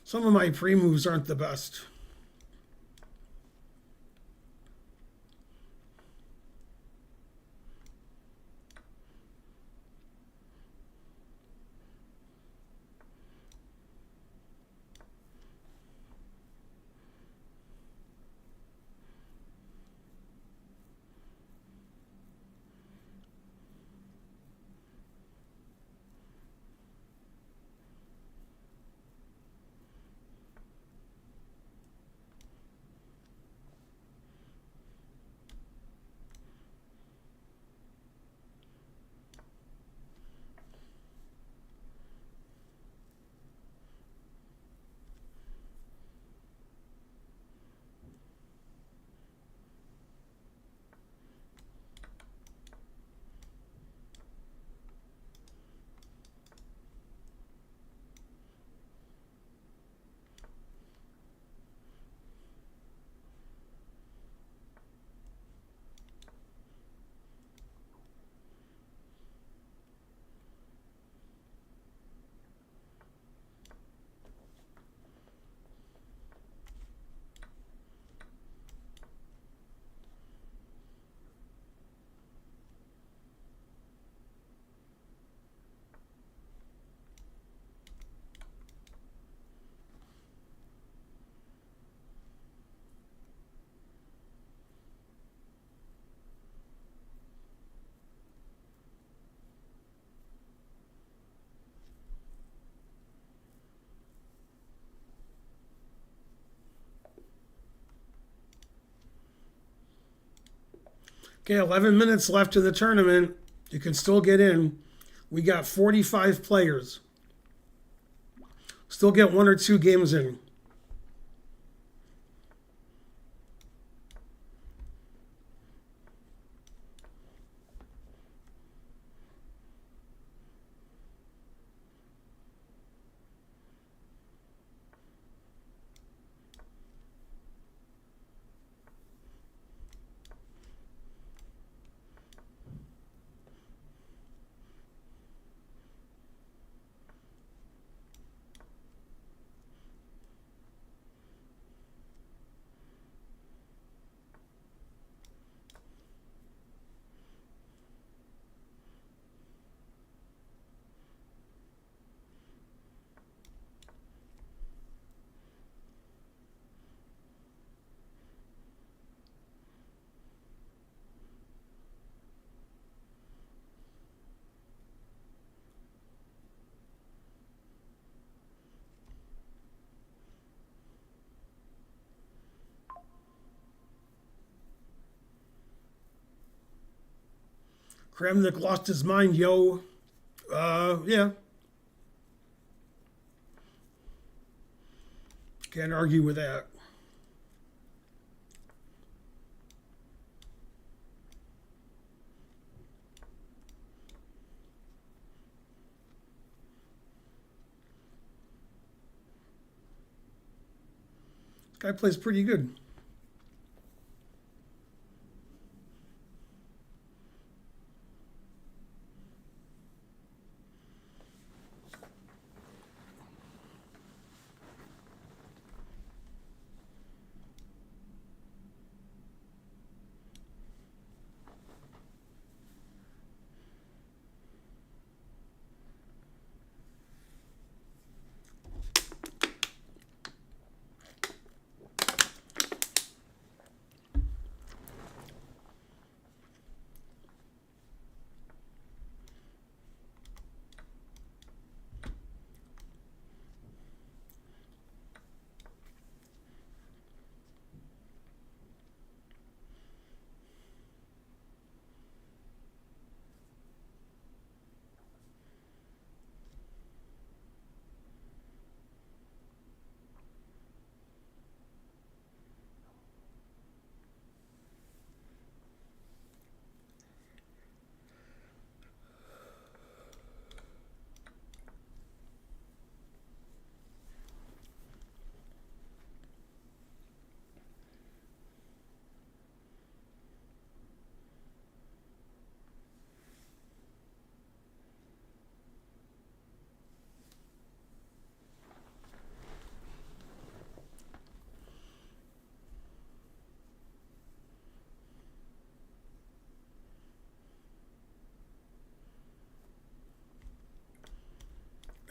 Some of my pre-moves aren't the best. Okay, 11 minutes left in the tournament. You can still get in. We got 45 players. Still get 1 or 2 games in. Kramnik lost his mind, yo. Yeah. Can't argue with that. This guy plays pretty good.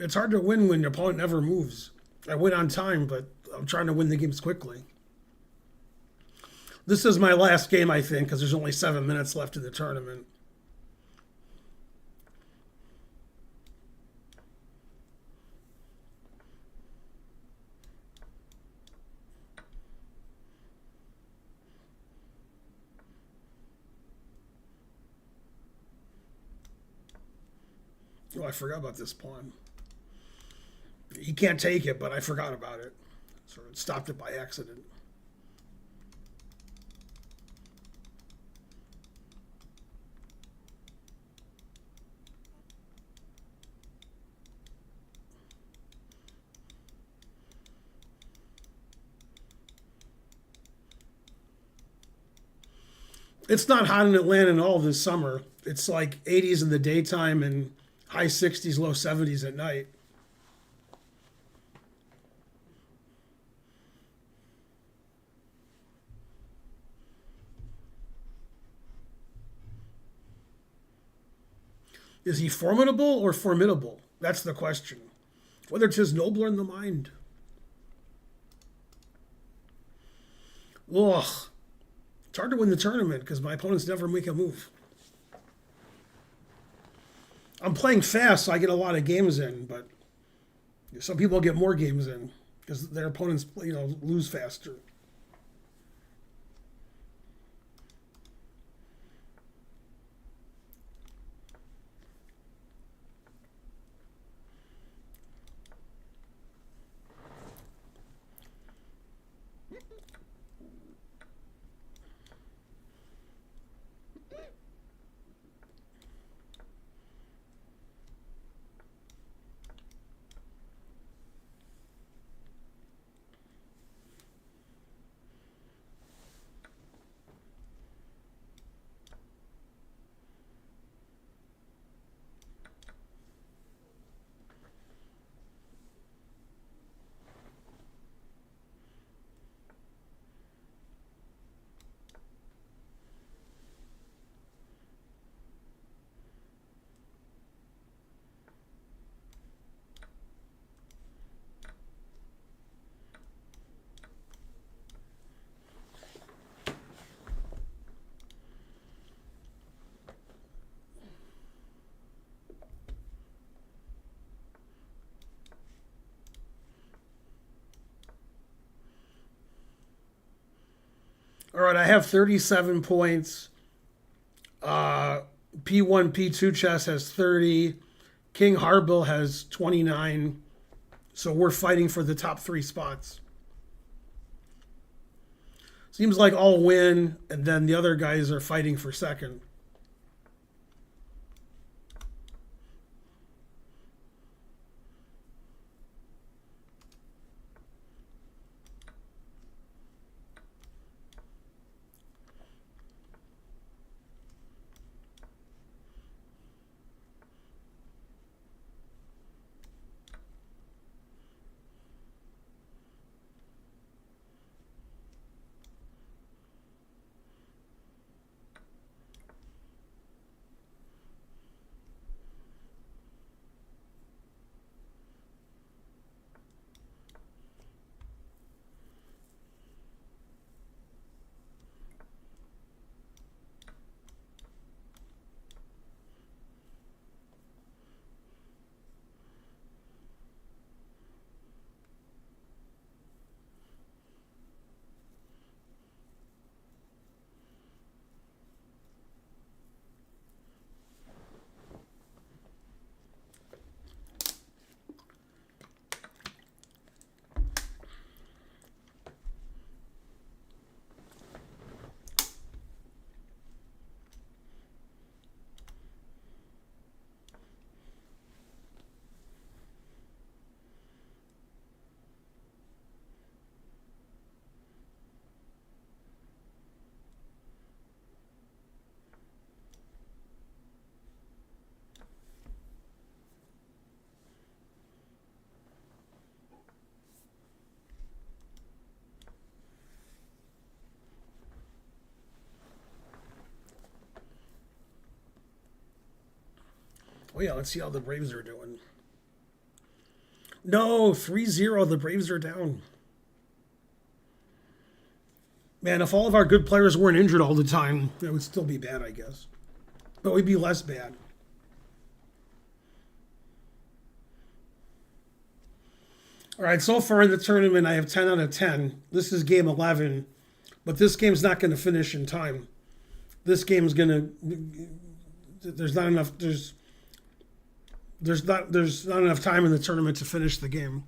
It's hard to win when your opponent never moves. I win on time, but I'm trying to win the games quickly. This is my last game, I think, because there's only 7 minutes left in the tournament. Oh, I forgot about this pawn. He can't take it, but I forgot about it. Sort of stopped it by accident. It's not hot in Atlanta at all this summer. It's like 80s in the daytime and high 60s, low 70s at night. Is he formidable or formidable? That's the question. Whether it's his nobler in the mind. Ugh. It's hard to win the tournament because my opponents never make a move. I'm playing fast, so I get a lot of games in, but some people get more games in because their opponents, lose faster. All right, I have 37 points. P1, P2 chess has 30. King Harbill has 29. So we're fighting for the top 3 spots. Seems like I'll win, and then the other guys are fighting for second. Oh yeah, let's see how the Braves are doing. No, 3-0. The Braves are down. Man, if all of our good players weren't injured all the time, it would still be bad, I guess. But we'd be less bad. All right, so far in the tournament, I have 10 out of 10. This is game 11, but this game's not going to finish in time. This game's going to. There's not enough. There's not enough time in the tournament to finish the game.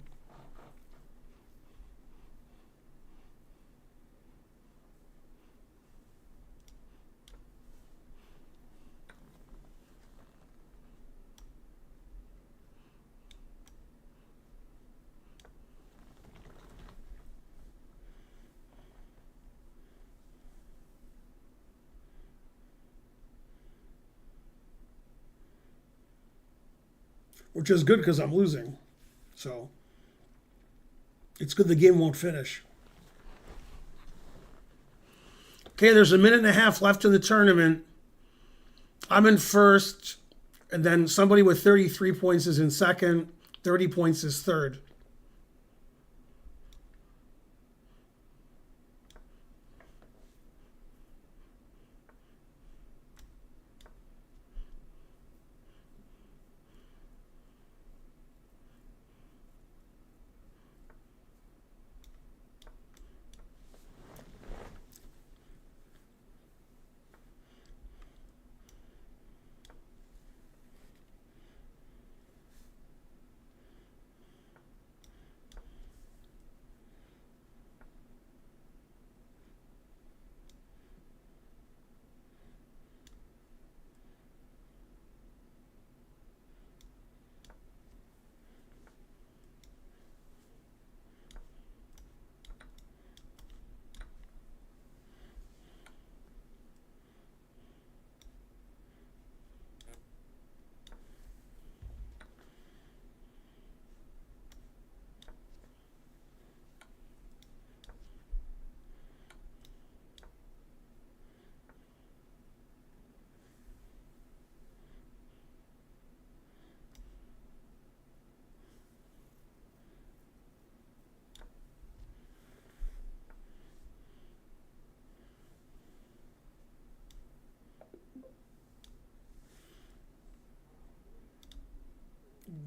Which is good because I'm losing. So it's good the game won't finish. Okay, there's a minute and a half left in the tournament. I'm in first, and then somebody with 33 points is in second, 30 points is third.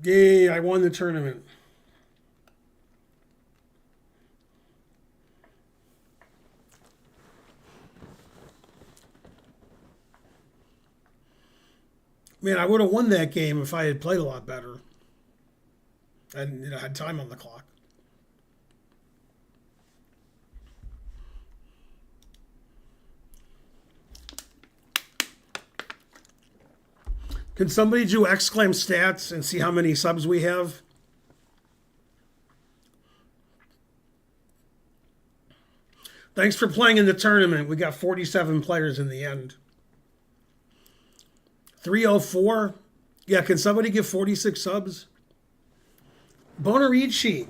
Yay, I won the tournament. Man, I would have won that game if I had played a lot better and had time on the clock. Can somebody do exclaim stats and see how many subs we have? Thanks for playing in the tournament. We got 47 players in the end. 304. Yeah, can somebody give 46 subs? Bonarici.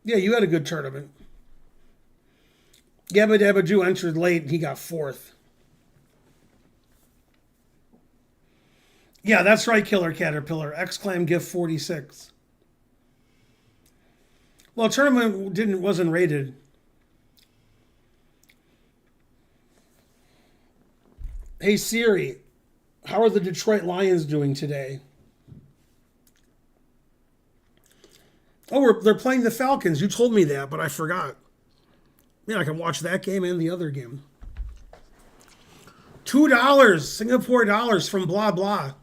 Yeah, you had a good tournament. Yabba Dabba Jew entered late and he got fourth. Yeah, that's right, Killer Caterpillar. Exclaim give 46. Well, tournament wasn't rated. Hey Siri, how are the Detroit Lions doing today? Oh, they're playing the Falcons. You told me that, but I forgot. Yeah, I can watch that game and the other game. $2 Singapore dollars from blah blah.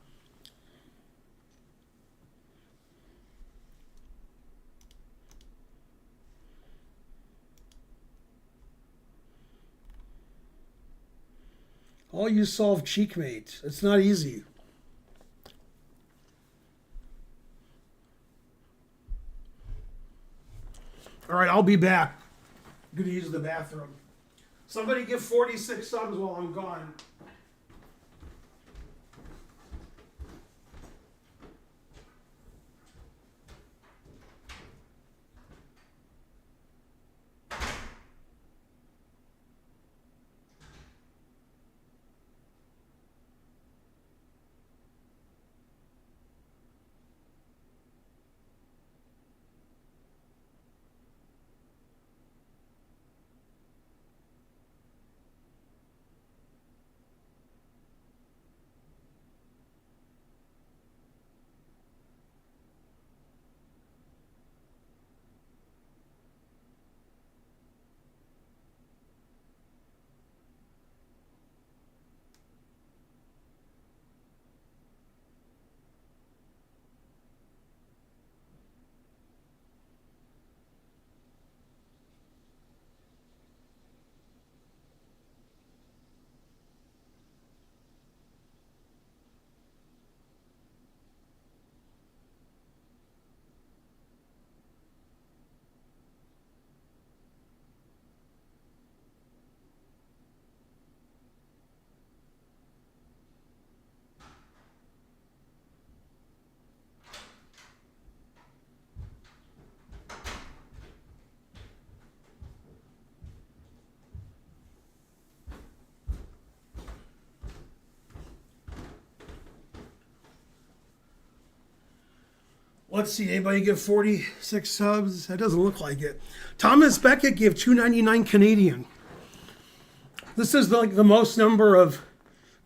All you solve cheekmate. It's not easy. All right, I'll be back. I'm going to use the bathroom. Somebody give 46 subs while I'm gone. Let's see. Anybody give 46 subs? That doesn't look like it. Thomas Beckett gave 2.99 Canadian. This is like the most number of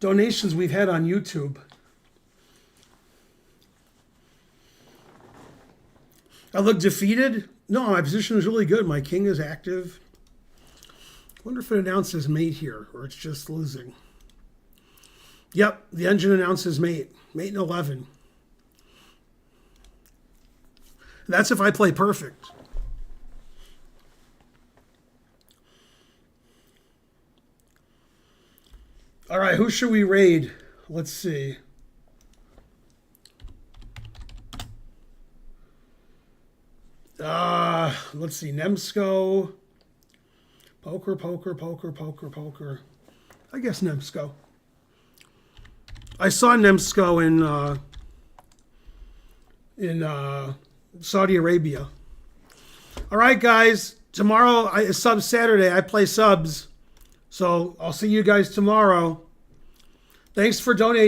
donations we've had on YouTube. I look defeated. No, my position is really good. My king is active. I wonder if it announces mate here, or it's just losing. Yep, the engine announces mate. Mate in 11. That's if I play perfect. All right, who should we raid? Let's see. Let's see. Nemsko. Poker. I guess Nemsko. I saw Nemsko in Saudi Arabia. All right, guys. Tomorrow is Sub Saturday. I play subs. So I'll see you guys tomorrow. Thanks for donating.